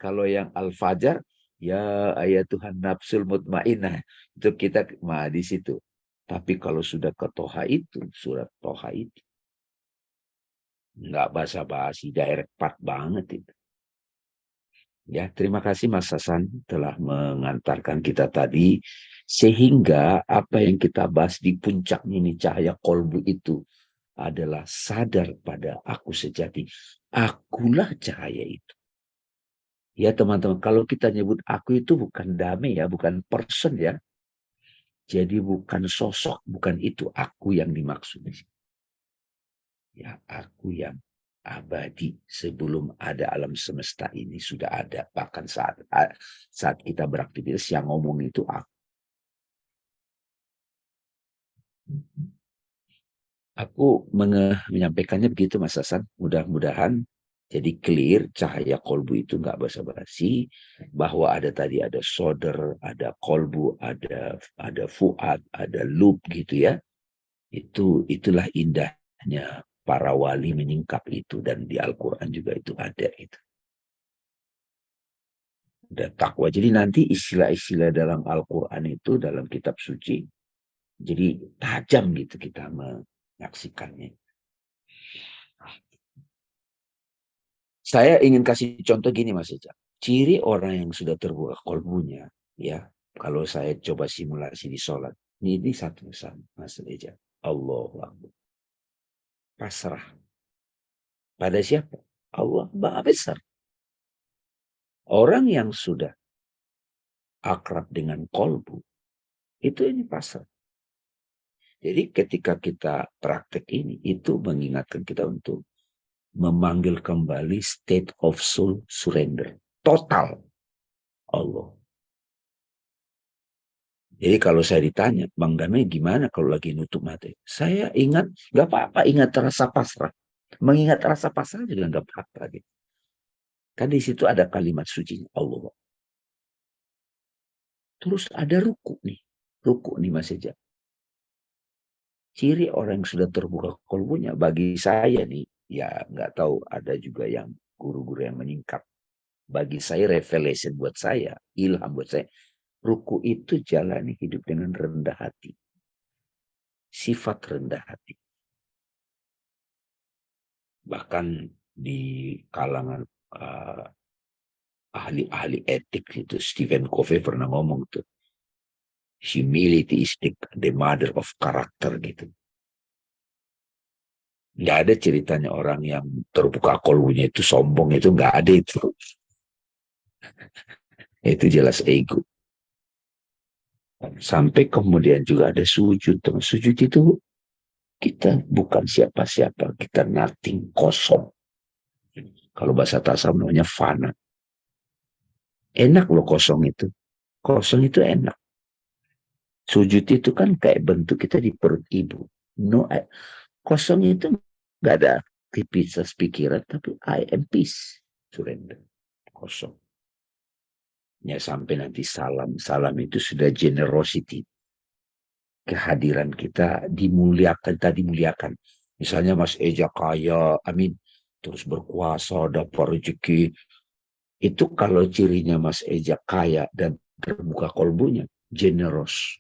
Kalau yang Al-Fajr, ya ayat Tuhan nafsul mutmainnah. Itu kita di situ. Tapi kalau sudah ke Toha itu, surat Toha itu, nggak basa-basi, direct part banget itu. Ya, terima kasih Mas Hasan telah mengantarkan kita tadi, sehingga apa yang kita bahas di puncaknya ini cahaya kolbu itu adalah sadar pada aku sejati. Akulah cahaya itu. Ya teman-teman, kalau kita nyebut aku itu bukan damai ya, bukan person ya. Jadi bukan sosok, bukan itu aku yang dimaksud. Ya, aku yang abadi sebelum ada alam semesta ini sudah ada. Bahkan saat kita beraktivitas yang ngomong itu aku. Aku menyampaikannya begitu Mas Hasan. Mudah-mudahan jadi clear cahaya kolbu itu nggak basa-basi, bahwa ada tadi ada solder, ada kolbu, ada fuad, ada loop gitu ya. Itulah indahnya para wali menyingkap itu dan di Al-Quran juga itu ada itu. Ada takwa. Jadi nanti istilah-istilah dalam Al-Quran itu dalam kitab suci jadi tajam gitu kita menyaksikannya. Saya ingin kasih contoh gini Mas Eja. Ciri orang yang sudah terbuka kolbunya, ya, kalau saya coba simulasi di sholat, ini satu pesan Mas Eja. Allahu Akbar. Pasrah. Pada siapa? Allah Maha Besar. Orang yang sudah akrab dengan kolbu, Itu ini pasrah. Jadi ketika kita praktek ini, itu mengingatkan kita untuk memanggil kembali state of soul surrender. Total Allah. Jadi kalau saya ditanya, Bang Damai gimana kalau lagi nutup mata? Saya ingat, gak apa-apa, ingat rasa pasrah. Mengingat rasa pasrah juga gak apa-apa. Gitu. Kan di situ ada kalimat suci Allah. Terus ada ruku nih Mas Eja. Ciri orang yang sudah terbuka kolbunya bagi saya nih, ya nggak tahu ada juga yang guru-guru yang menyingkap. Bagi saya revelation buat saya, ilham buat saya. Ruku itu jalani hidup dengan rendah hati. Sifat rendah hati. Bahkan di kalangan ahli-ahli etik itu Stephen Covey pernah ngomong tuh. Humility is the mother of character gitu. Nggak ada ceritanya orang yang terbuka kolbunya itu sombong, itu nggak ada itu. Itu jelas ego. Sampai kemudian juga ada sujud. Sujud itu kita bukan siapa-siapa, kita nothing, kosong. Kalau bahasa tasawuf namanya fana. Enak loh kosong itu. Kosong itu enak. Sujud itu kan kayak bentuk kita di perut ibu. No, kosong itu nggak ada aktivitas pikiran, tapi I am peace, surrender, kosong. Ya sampai nanti salam. Salam itu sudah generosity. Kehadiran kita dimuliakan, tadi dimuliakan. Misalnya Mas Eja kaya, amin, terus berkuasa, dapat rezeki. Itu kalau cirinya Mas Eja kaya dan terbuka kolbunya, generous,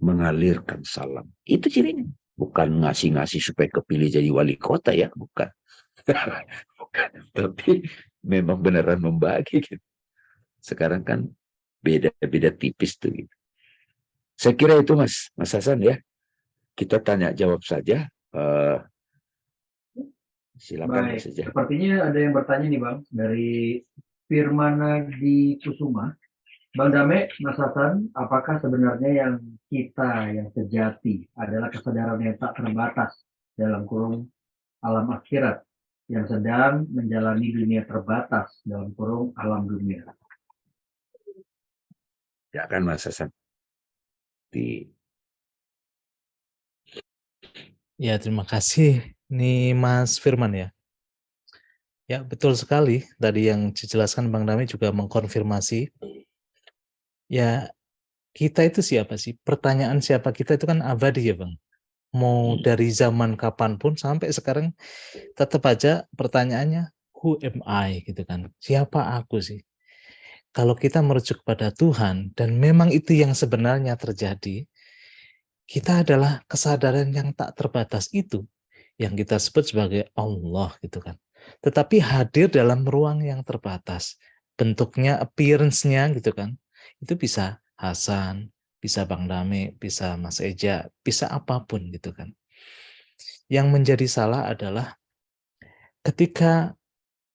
mengalirkan salam. Itu cirinya. Bukan ngasih-ngasih supaya kepilih jadi wali kota ya, bukan. Bukan. Tapi memang beneran membagi gitu. Sekarang kan beda-beda tipis tuh gitu. Saya kira itu Mas Hasan ya. Kita tanya jawab saja. Silakan Baik, Mas saja. sepertinya ada yang bertanya nih Bang, dari Firmana di Kusuma. Bang Dame, Mas Hasan, apakah sebenarnya yang kita yang sejati adalah kesadaran yang tak terbatas dalam kurung alam akhirat yang sedang menjalani dunia terbatas dalam kurung alam dunia? Ya kan Mas Hasan. Ya, terima kasih. Ini Mas Firman ya. Ya, betul sekali. Tadi yang dijelaskan Bang Dami juga mengkonfirmasi. Ya, kita itu siapa sih? Pertanyaan siapa kita itu kan abadi ya Bang. Mau dari zaman kapanpun sampai sekarang tetap aja pertanyaannya who am I gitu kan. Siapa aku sih? Kalau kita merujuk pada Tuhan dan memang itu yang sebenarnya terjadi, kita adalah kesadaran yang tak terbatas itu yang kita sebut sebagai Allah gitu kan. Tetapi hadir dalam ruang yang terbatas. Bentuknya, appearance-nya gitu kan. Itu bisa Hasan, bisa Bang Dame, bisa Mas Eja, bisa apapun gitu kan. Yang menjadi salah adalah ketika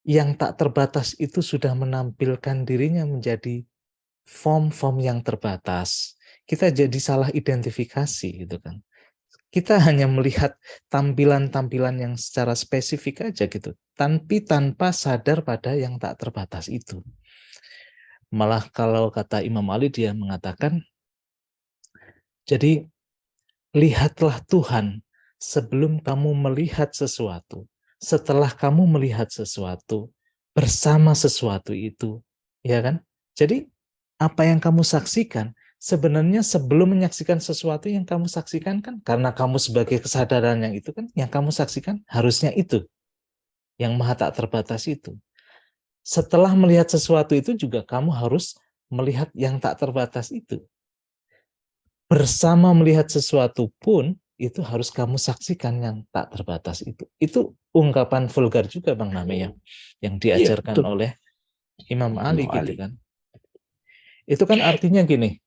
yang tak terbatas itu sudah menampilkan dirinya menjadi form-form yang terbatas, kita jadi salah identifikasi gitu kan. Kita hanya melihat tampilan-tampilan yang secara spesifik aja gitu, tanpa sadar pada yang tak terbatas itu. Malah kalau kata Imam Ali dia mengatakan, jadi lihatlah Tuhan sebelum kamu melihat sesuatu, setelah kamu melihat sesuatu, bersama sesuatu itu, ya kan? Jadi apa yang kamu saksikan sebenarnya sebelum menyaksikan sesuatu yang kamu saksikan kan karena kamu sebagai kesadaran yang itu kan yang kamu saksikan harusnya itu yang maha tak terbatas itu. Setelah melihat sesuatu itu juga kamu harus melihat yang tak terbatas itu. Bersama melihat sesuatu pun itu harus kamu saksikan yang tak terbatas itu. Itu ungkapan vulgar juga Bang Name yang Iya, diajarkan betul. oleh Imam Ali Imam gitu Ali. kan. Itu kan artinya gini,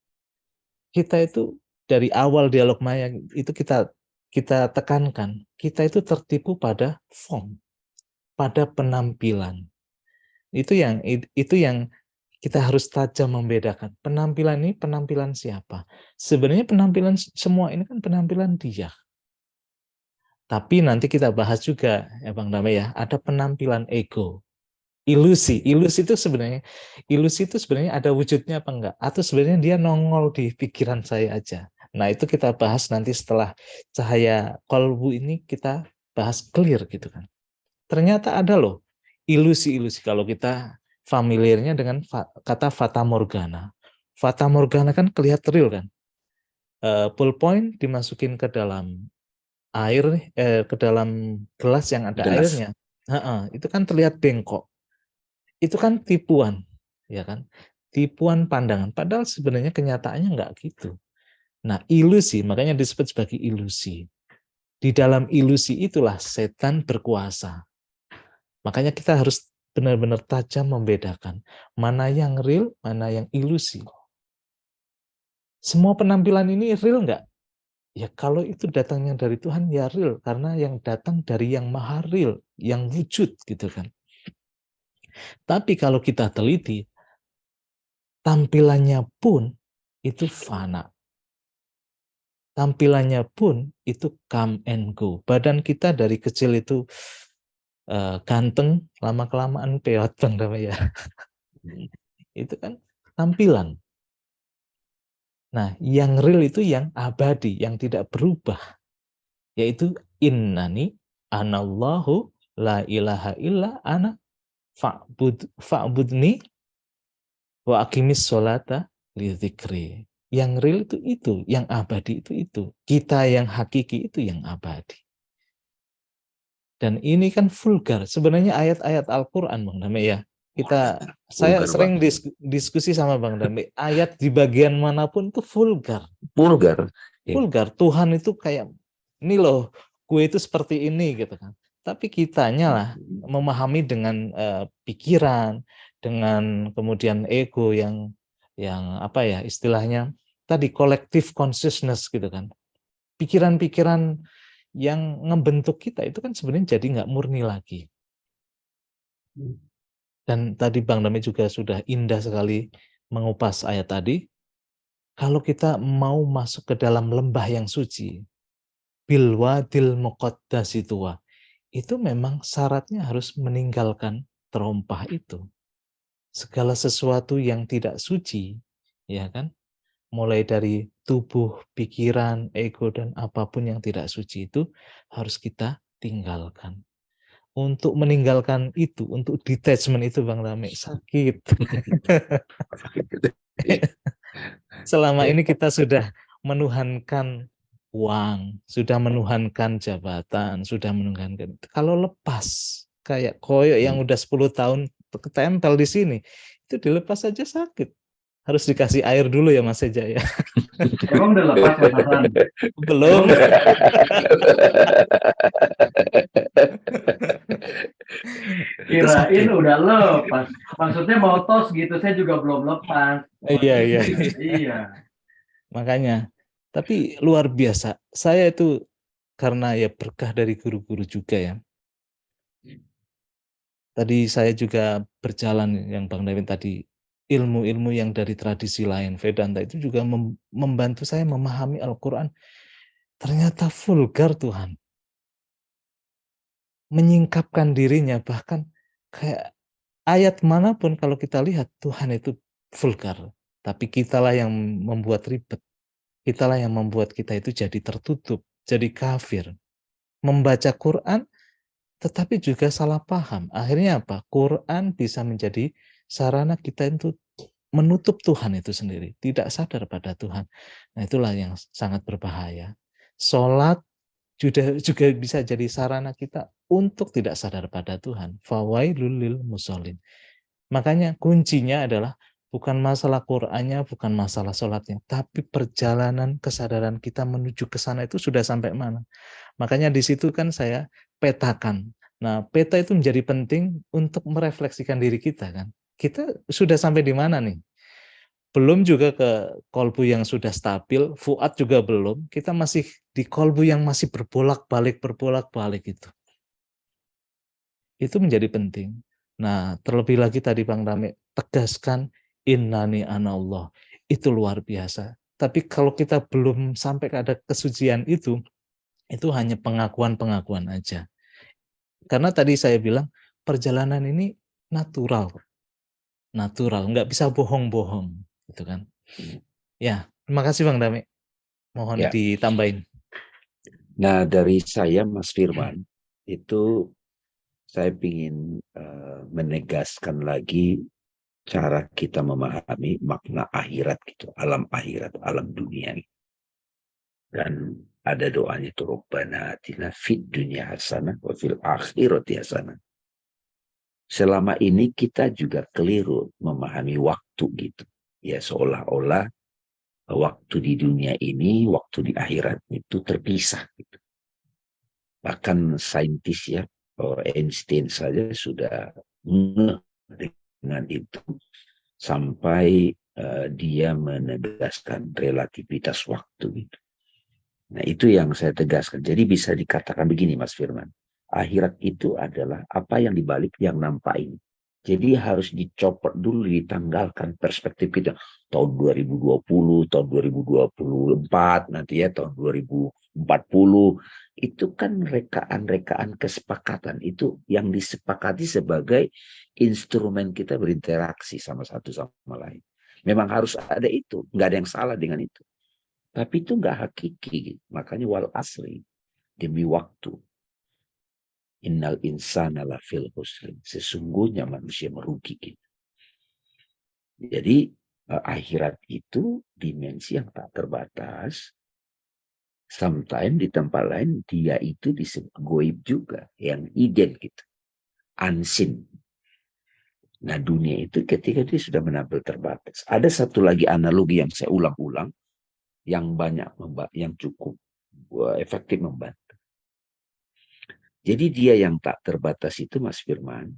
kita itu dari awal dialog maya itu kita tekankan, kita itu tertipu pada form, pada penampilan. Itu yang Kita harus tajam membedakan penampilan ini penampilan siapa. Sebenarnya penampilan semua ini kan penampilan dia. Tapi nanti kita bahas juga ya Bang Damai ya, ada penampilan ego. Ilusi itu sebenarnya ada wujudnya apa enggak? Atau sebenarnya dia nongol di pikiran saya aja. Nah, itu kita bahas nanti setelah cahaya kolbu ini kita bahas clear gitu kan. Ternyata ada loh ilusi-ilusi kalau kita familiarnya dengan kata fata morgana. Fata morgana kan kelihatan real kan. Ballpoint dimasukin ke dalam air, ke dalam gelas yang ada Gelas. airnya. Itu kan terlihat bengkok. Itu kan tipuan, ya kan? Tipuan pandangan. Padahal sebenarnya kenyataannya nggak gitu. Nah, ilusi, makanya disebut sebagai ilusi. Di dalam ilusi itulah setan berkuasa. Makanya kita harus benar-benar tajam membedakan mana yang real, mana yang ilusi. Semua penampilan ini real nggak? Ya kalau itu datangnya dari Tuhan ya real, karena yang datang dari yang maha real, yang wujud gitu kan. Tapi kalau kita teliti, tampilannya pun itu fana. Tampilannya pun itu come and go. Badan kita dari kecil itu ganteng, lama-kelamaan peot Bang ya. Itu kan tampilan. Nah, yang real itu yang abadi, yang tidak berubah. Yaitu innani anallahu la ilaha illa ana fa'budni wa aqimis sholata li dzikri. Yang real itu, yang abadi itu. Kita yang hakiki itu yang abadi. Dan ini kan vulgar. Sebenarnya ayat-ayat Al-Qur'an Bang Dame ya. Saya sering diskusi sama Bang Dame, ayat di bagian manapun itu vulgar. Vulgar. Vulgar. Tuhan itu kayak ini loh, gue itu seperti ini gitu kan. Tapi kitanya lah memahami dengan pikiran, dengan kemudian ego yang apa ya istilahnya tadi collective consciousness gitu kan. Pikiran-pikiran yang ngebentuk kita itu kan sebenarnya jadi nggak murni lagi. Dan tadi Bang Dami juga sudah indah sekali mengupas ayat tadi. Kalau kita mau masuk ke dalam lembah yang suci, bilwadil muqaddasi tuwa, itu memang syaratnya harus meninggalkan terompah itu. Segala sesuatu yang tidak suci, ya kan? Mulai dari tubuh, pikiran, ego, dan apapun yang tidak suci itu harus kita tinggalkan. Untuk meninggalkan itu, untuk detachment itu Bang Rame, sakit. Selama ini kita sudah menuhankan uang, sudah menuhankan jabatan, sudah menuhankan. Kalau lepas, kayak koyok yang udah 10 tahun ketempel di sini, itu dilepas saja sakit. Harus dikasih air dulu ya Mas Eja ya. Emang udah lepas Mas Hasan? Belum. Kirain udah lepas. Maksudnya mau tos gitu, saya juga belum lepas. Iya. Iya. Makanya, tapi luar biasa. Saya itu karena ya berkah dari guru-guru juga ya. Tadi saya juga berjalan yang Bang Dawin tadi, ilmu-ilmu yang dari tradisi lain, Vedanta itu juga membantu saya memahami Al-Quran. Ternyata vulgar Tuhan. Menyingkapkan dirinya, bahkan kayak ayat manapun kalau kita lihat, Tuhan itu vulgar. Tapi kitalah yang membuat ribet. Kitalah yang membuat kita itu jadi tertutup, jadi kafir. Membaca Quran, tetapi juga salah paham. Akhirnya apa? Quran bisa menjadi sarana kita untuk menutup Tuhan itu sendiri. Tidak sadar pada Tuhan. Nah itulah yang sangat berbahaya. Sholat juga bisa jadi sarana kita untuk tidak sadar pada Tuhan. Fawailul lil musholin. Makanya kuncinya adalah bukan masalah Qur'annya, bukan masalah sholatnya, tapi perjalanan kesadaran kita menuju ke sana itu sudah sampai mana. Makanya di situ kan saya petakan. Nah, peta itu menjadi penting untuk merefleksikan diri kita kan. Kita sudah sampai di mana nih? Belum juga ke kolbu yang sudah stabil, fuad juga belum. Kita masih di kolbu yang masih berbolak-balik itu. Itu menjadi penting. Nah, terlebih lagi tadi Bang Rame tegaskan innani anallah. Itu luar biasa. Tapi kalau kita belum sampai ke ada kesucian itu hanya pengakuan-pengakuan aja. Karena tadi saya bilang perjalanan ini natural, nggak bisa bohong-bohong, gitu kan? Ya, terima kasih Bang Dame. Mohon Ya. ditambahin. Nah, dari saya Mas Firman, itu saya ingin menegaskan lagi cara kita memahami makna akhirat gitu, alam akhirat, alam dunia. Dan ada doanya itu Rabbana atina fid dunya hasanah wa fil akhirati hasanah. Selama ini kita juga keliru memahami waktu gitu. Ya seolah-olah waktu di dunia ini, waktu di akhirat itu terpisah gitu. Bahkan saintis ya, Einstein saja sudah dengan itu sampai dia menegaskan relativitas waktu gitu. Nah itu yang saya tegaskan. Jadi bisa dikatakan begini Mas Firman. Akhirat itu adalah apa yang dibalik yang nampak ini. Jadi harus dicopot dulu, ditanggalkan perspektif kita. Tahun 2020, tahun 2024, nanti ya tahun 2040. Itu kan rekaan-rekaan kesepakatan. Itu yang disepakati sebagai instrumen kita berinteraksi sama satu sama lain. Memang harus ada itu. Nggak ada yang salah dengan itu. Tapi itu nggak hakiki. Makanya wal asri, demi waktu. Innal insana lafil husrin. Sesungguhnya manusia merugi. Jadi akhirat itu dimensi yang tak terbatas. Sometimes di tempat lain dia itu disebut goib juga. Yang hidden gitu. Unseen. Nah dunia itu ketika dia sudah menampil terbatas. Ada satu lagi analogi yang saya ulang-ulang. Yang banyak, yang cukup efektif membantu. Jadi dia yang tak terbatas itu Mas Firman,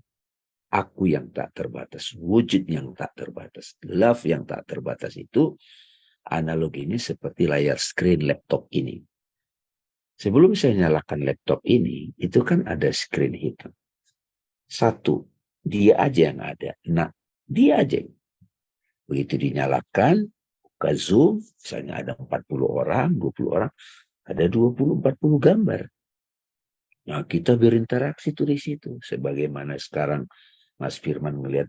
aku yang tak terbatas, wujud yang tak terbatas, love yang tak terbatas itu analoginya seperti layar screen laptop ini. Sebelum saya nyalakan laptop ini, itu kan ada screen hitam. Satu, dia aja yang ada. Nah, dia aja. Begitu dinyalakan, buka Zoom, misalnya ada 40 orang, 20 orang, ada 20-40 gambar. Nah, kita berinteraksi tuh di situ. Sebagaimana sekarang Mas Firman melihat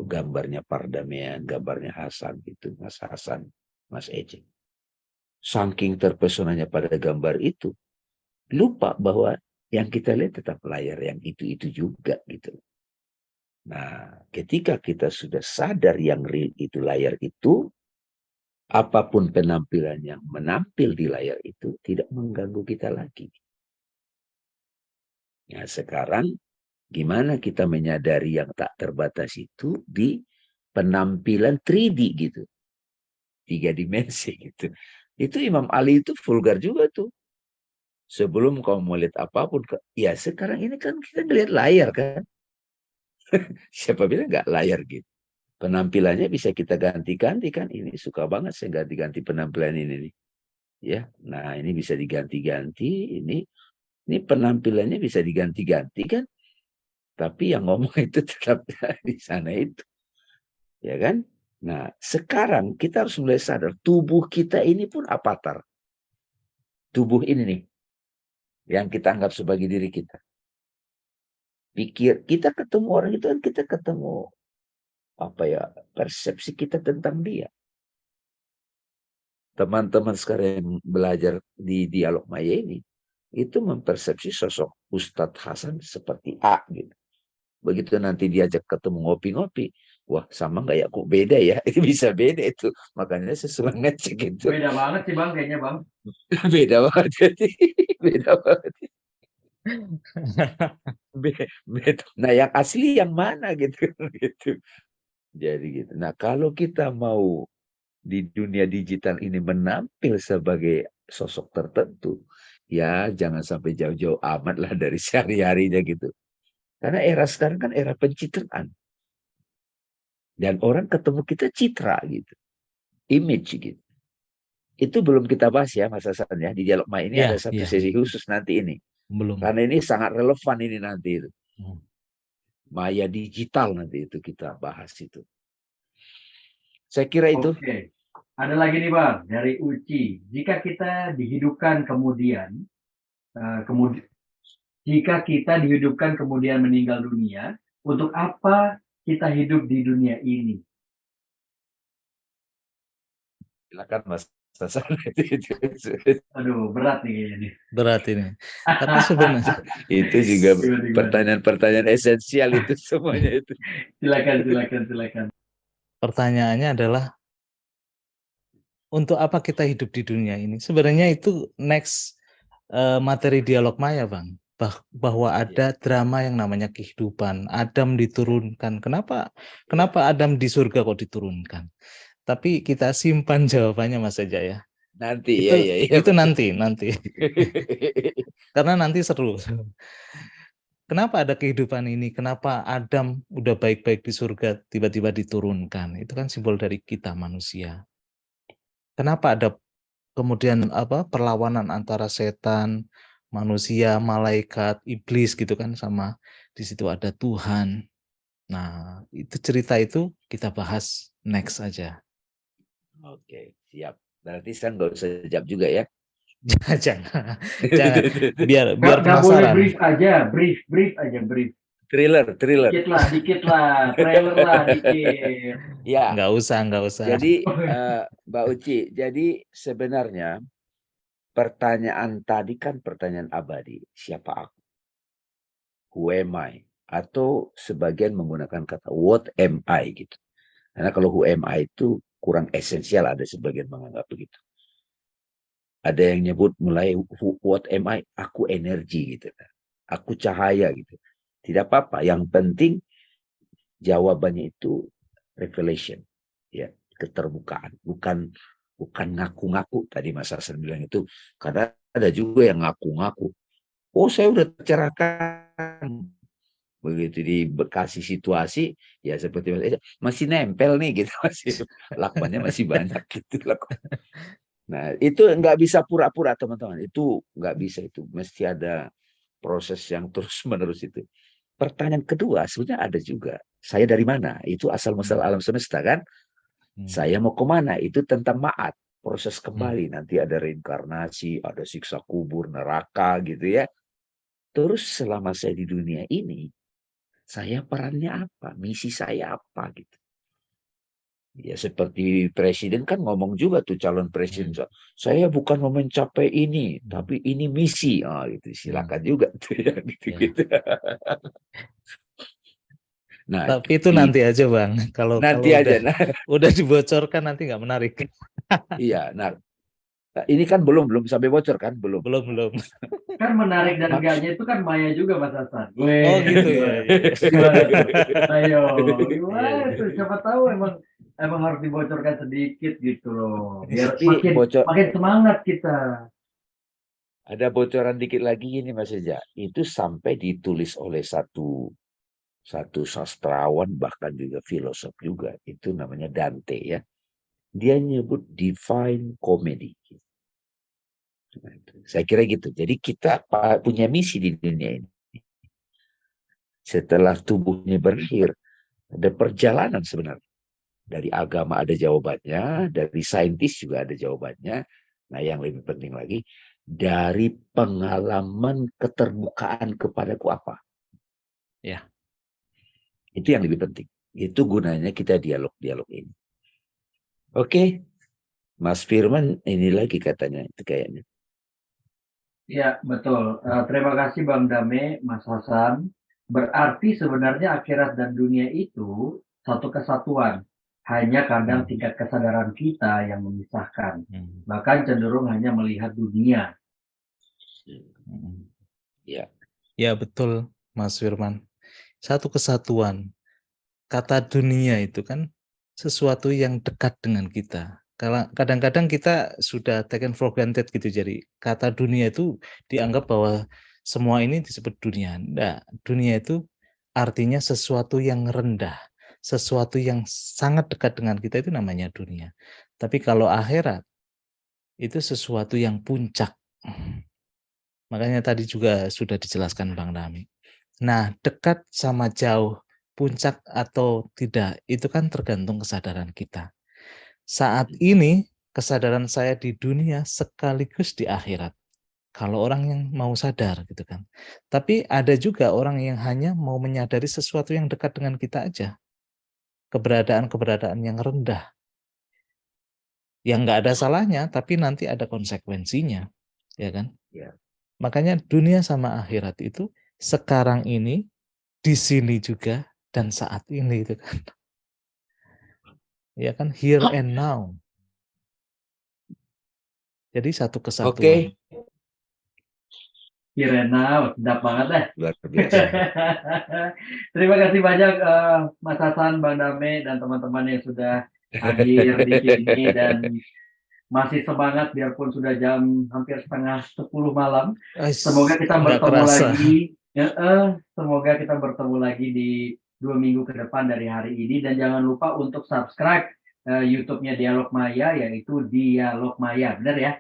gambarnya Pardamian, gambarnya Hasan gitu, Mas Hasan, Mas Ece. Saking terpesonanya pada gambar itu, lupa bahwa yang kita lihat tetap layar yang itu juga gitu. Nah, ketika kita sudah sadar yang real itu layar itu, apapun penampilan yang menampil di layar itu tidak mengganggu kita lagi. Nah, sekarang gimana kita menyadari yang tak terbatas itu di penampilan 3D gitu. 3 dimensi gitu. Itu Imam Ali itu vulgar juga tuh. Sebelum kau mau lihat apapun, ya sekarang ini kan kita ngeliat layar kan. Siapa bilang nggak layar gitu. Penampilannya bisa kita ganti-ganti kan. Ini suka banget saya ganti-ganti penampilan ini nih. Ya, nah ini bisa diganti-ganti. Ini penampilannya bisa diganti-ganti kan. Tapi yang ngomong itu tetap di sana itu. Ya kan? Nah, sekarang kita harus mulai sadar tubuh kita ini pun avatar. Tubuh ini nih yang kita anggap sebagai diri kita. Pikir kita ketemu orang itu kan kita ketemu apa ya persepsi kita tentang dia. Teman-teman sekarang yang belajar di dialog maya ini itu mempersepsi sosok Ustadz Hasan seperti A gitu. Begitu nanti diajak ketemu ngopi-ngopi, wah sama nggak ya, kok beda ya? Itu bisa beda itu. Makanya saya suka ngecek itu. Beda banget sih Bang, kayaknya Bang. Beda banget. Jadi beda banget. Nah yang asli yang mana gitu. Gitu. Jadi gitu. Nah kalau kita mau di dunia digital ini menampil sebagai sosok tertentu, ya jangan sampai jauh-jauh amat lah dari sehari-harinya gitu. Karena era sekarang kan era pencitraan. Dan orang ketemu kita citra gitu. Image gitu. Itu belum kita bahas ya Mas Hasan ya. Di Dialog Ma ini ada Ya, satu ya, sesi khusus nanti ini. belum. Karena ini sangat relevan ini nanti itu. Maya digital nanti itu kita bahas itu. Saya kira itu. Oke. Ada lagi nih Bang, dari Uci. Jika kita dihidupkan kemudian, jika kita dihidupkan kemudian meninggal dunia, untuk apa kita hidup di dunia ini? Silakan Mas Hasan. Aduh, berat nih kayaknya nih. Berat ini. Tapi sebenarnya Itu juga Gimana? pertanyaan-pertanyaan esensial itu semuanya itu. Silakan. pertanyaannya adalah untuk apa kita hidup di dunia ini? Sebenarnya itu next materi dialog Maya, Bang. Bahwa ada drama yang namanya kehidupan. Adam diturunkan. Kenapa Adam di surga kok diturunkan? Tapi kita simpan jawabannya Mas Eja ya. Nanti Itu betul. nanti. Karena nanti seru. Kenapa ada kehidupan ini? Kenapa Adam udah baik-baik di surga tiba-tiba diturunkan? Itu kan simbol dari kita manusia. Kenapa ada kemudian perlawanan antara setan, manusia, malaikat, iblis gitu kan, sama di situ ada Tuhan. Nah, itu cerita itu kita bahas next aja. Oke, siap. Berarti saya nggak usah jawab juga ya. Jangan, biar Nggak boleh penasaran. brief aja. Thriller. Dikit lah, trailer lah, dikit. Ya. Nggak usah. Jadi Mbak Uci, jadi sebenarnya pertanyaan tadi kan pertanyaan abadi. Siapa aku? Who am I? Atau sebagian menggunakan kata what am I gitu. Karena kalau who am I itu kurang esensial, ada sebagian menganggap begitu. Ada yang nyebut mulai what am I? Aku energi gitu. Aku cahaya gitu. Tidak apa-apa. Yang penting jawabannya itu revelation, ya, keterbukaan. Bukan ngaku-ngaku. Tadi Mas Hasan bilang itu. Karena ada juga yang ngaku-ngaku. Oh, saya udah tercerahkan. Begitu dikasih situasi, ya seperti masih nempel nih gitu, masih lakbannya masih banyak gitu. Nah, itu nggak bisa pura-pura teman-teman. Itu nggak bisa, itu mesti ada proses yang terus-menerus itu. Pertanyaan kedua sebenarnya ada juga. Saya dari mana? Itu asal muasal alam semesta kan? Saya mau kemana? Itu tentang ma'at. Proses kembali. Nanti ada reinkarnasi, ada siksa kubur, neraka gitu ya. Terus selama saya di dunia ini, saya perannya apa? Misi saya apa gitu. Ya seperti presiden kan ngomong juga tuh, calon presiden, saya bukan mau mencapai ini, tapi ini misi. Gitu. Silakan juga tuh ya gitu. Nah, tapi itu nanti aja Bang. Kalau aja. Udah dibocorkan nanti nggak menarik. Iya, nah ini kan belum sampai bocor kan, belum. Kan menarik dan enggaknya itu kan Maya juga Mas Hasan. Oh gitu ya. Gimana tuh? Ayo, gimana tuh? Siapa tahu emang harus dibocorkan sedikit gitu loh. Biar makin semangat kita. Ada bocoran dikit lagi ini Mas Eja. Itu sampai ditulis oleh satu sastrawan, bahkan juga filosof juga. Itu namanya Dante ya. Dia nyebut divine comedy. Saya kira gitu. Jadi kita punya misi di dunia ini. Setelah tubuhnya berakhir, ada perjalanan sebenarnya. Dari agama ada jawabannya, dari saintis juga ada jawabannya. Nah, yang lebih penting lagi, dari pengalaman keterbukaan kepadaku apa? Ya. Itu yang lebih penting. Itu gunanya kita dialog ini. Oke. Mas Firman ini lagi katanya itu kayaknya. Ya, betul. Terima kasih Bang Dame, Mas Hasan. Berarti sebenarnya akhirat dan dunia itu satu kesatuan. Hanya kadang tingkat kesadaran kita yang memisahkan. Bahkan cenderung hanya melihat dunia. Ya betul Mas Firman. Satu kesatuan. Kata dunia itu kan sesuatu yang dekat dengan kita. Kadang-kadang kita sudah taken for granted gitu. Jadi kata dunia itu dianggap bahwa semua ini disebut dunia. Nah, dunia itu artinya sesuatu yang rendah. Sesuatu yang sangat dekat dengan kita itu namanya dunia. Tapi kalau akhirat itu sesuatu yang puncak. Makanya tadi juga sudah dijelaskan Bang Dami. Nah, dekat sama jauh, puncak atau tidak, itu kan tergantung kesadaran kita. Saat ini kesadaran saya di dunia sekaligus di akhirat. Kalau orang yang mau sadar gitu kan. Tapi ada juga orang yang hanya mau menyadari sesuatu yang dekat dengan kita aja. Keberadaan-keberadaan yang rendah. Yang nggak ada salahnya, tapi nanti ada konsekuensinya. Ya kan? Ya. Makanya dunia sama akhirat itu sekarang ini, di sini juga, dan saat ini itu kan. Ya kan? Here and now. Jadi satu kesatuan. Oke. Kirena, sedap banget deh. Luar biasa. Terima kasih banyak Mas Hasan, Bang Dame, dan teman-teman yang sudah hadir di sini dan masih semangat biarpun sudah jam hampir setengah 10 malam. Semoga kita Nggak bertemu kerasa. lagi. Semoga kita bertemu lagi di 2 minggu ke depan dari hari ini, dan jangan lupa untuk subscribe YouTube-nya Dialog Maya, yaitu Dialog Maya, benar ya?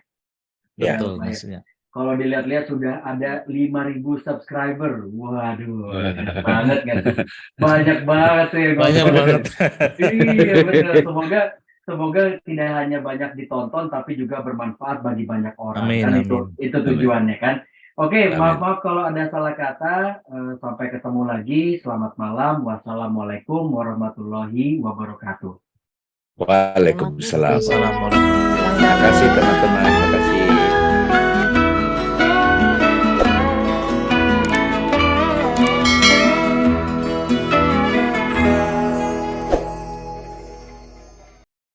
Ya. Betul, maksudnya. Kalau dilihat-lihat sudah ada 5.000 subscriber. Waduh, enak banget kan? Banyak banget tuh yang Banyak nonton. banget. Iya betul. Semoga tidak hanya banyak ditonton, tapi juga bermanfaat bagi banyak orang. Amin, Kan amin. itu tujuannya kan. Oke, Amin. maaf kalau ada salah kata. Sampai ketemu lagi. Selamat malam. Wassalamualaikum warahmatullahi wabarakatuh. Waalaikumsalam. Assalamualaikum. Terima kasih teman-teman.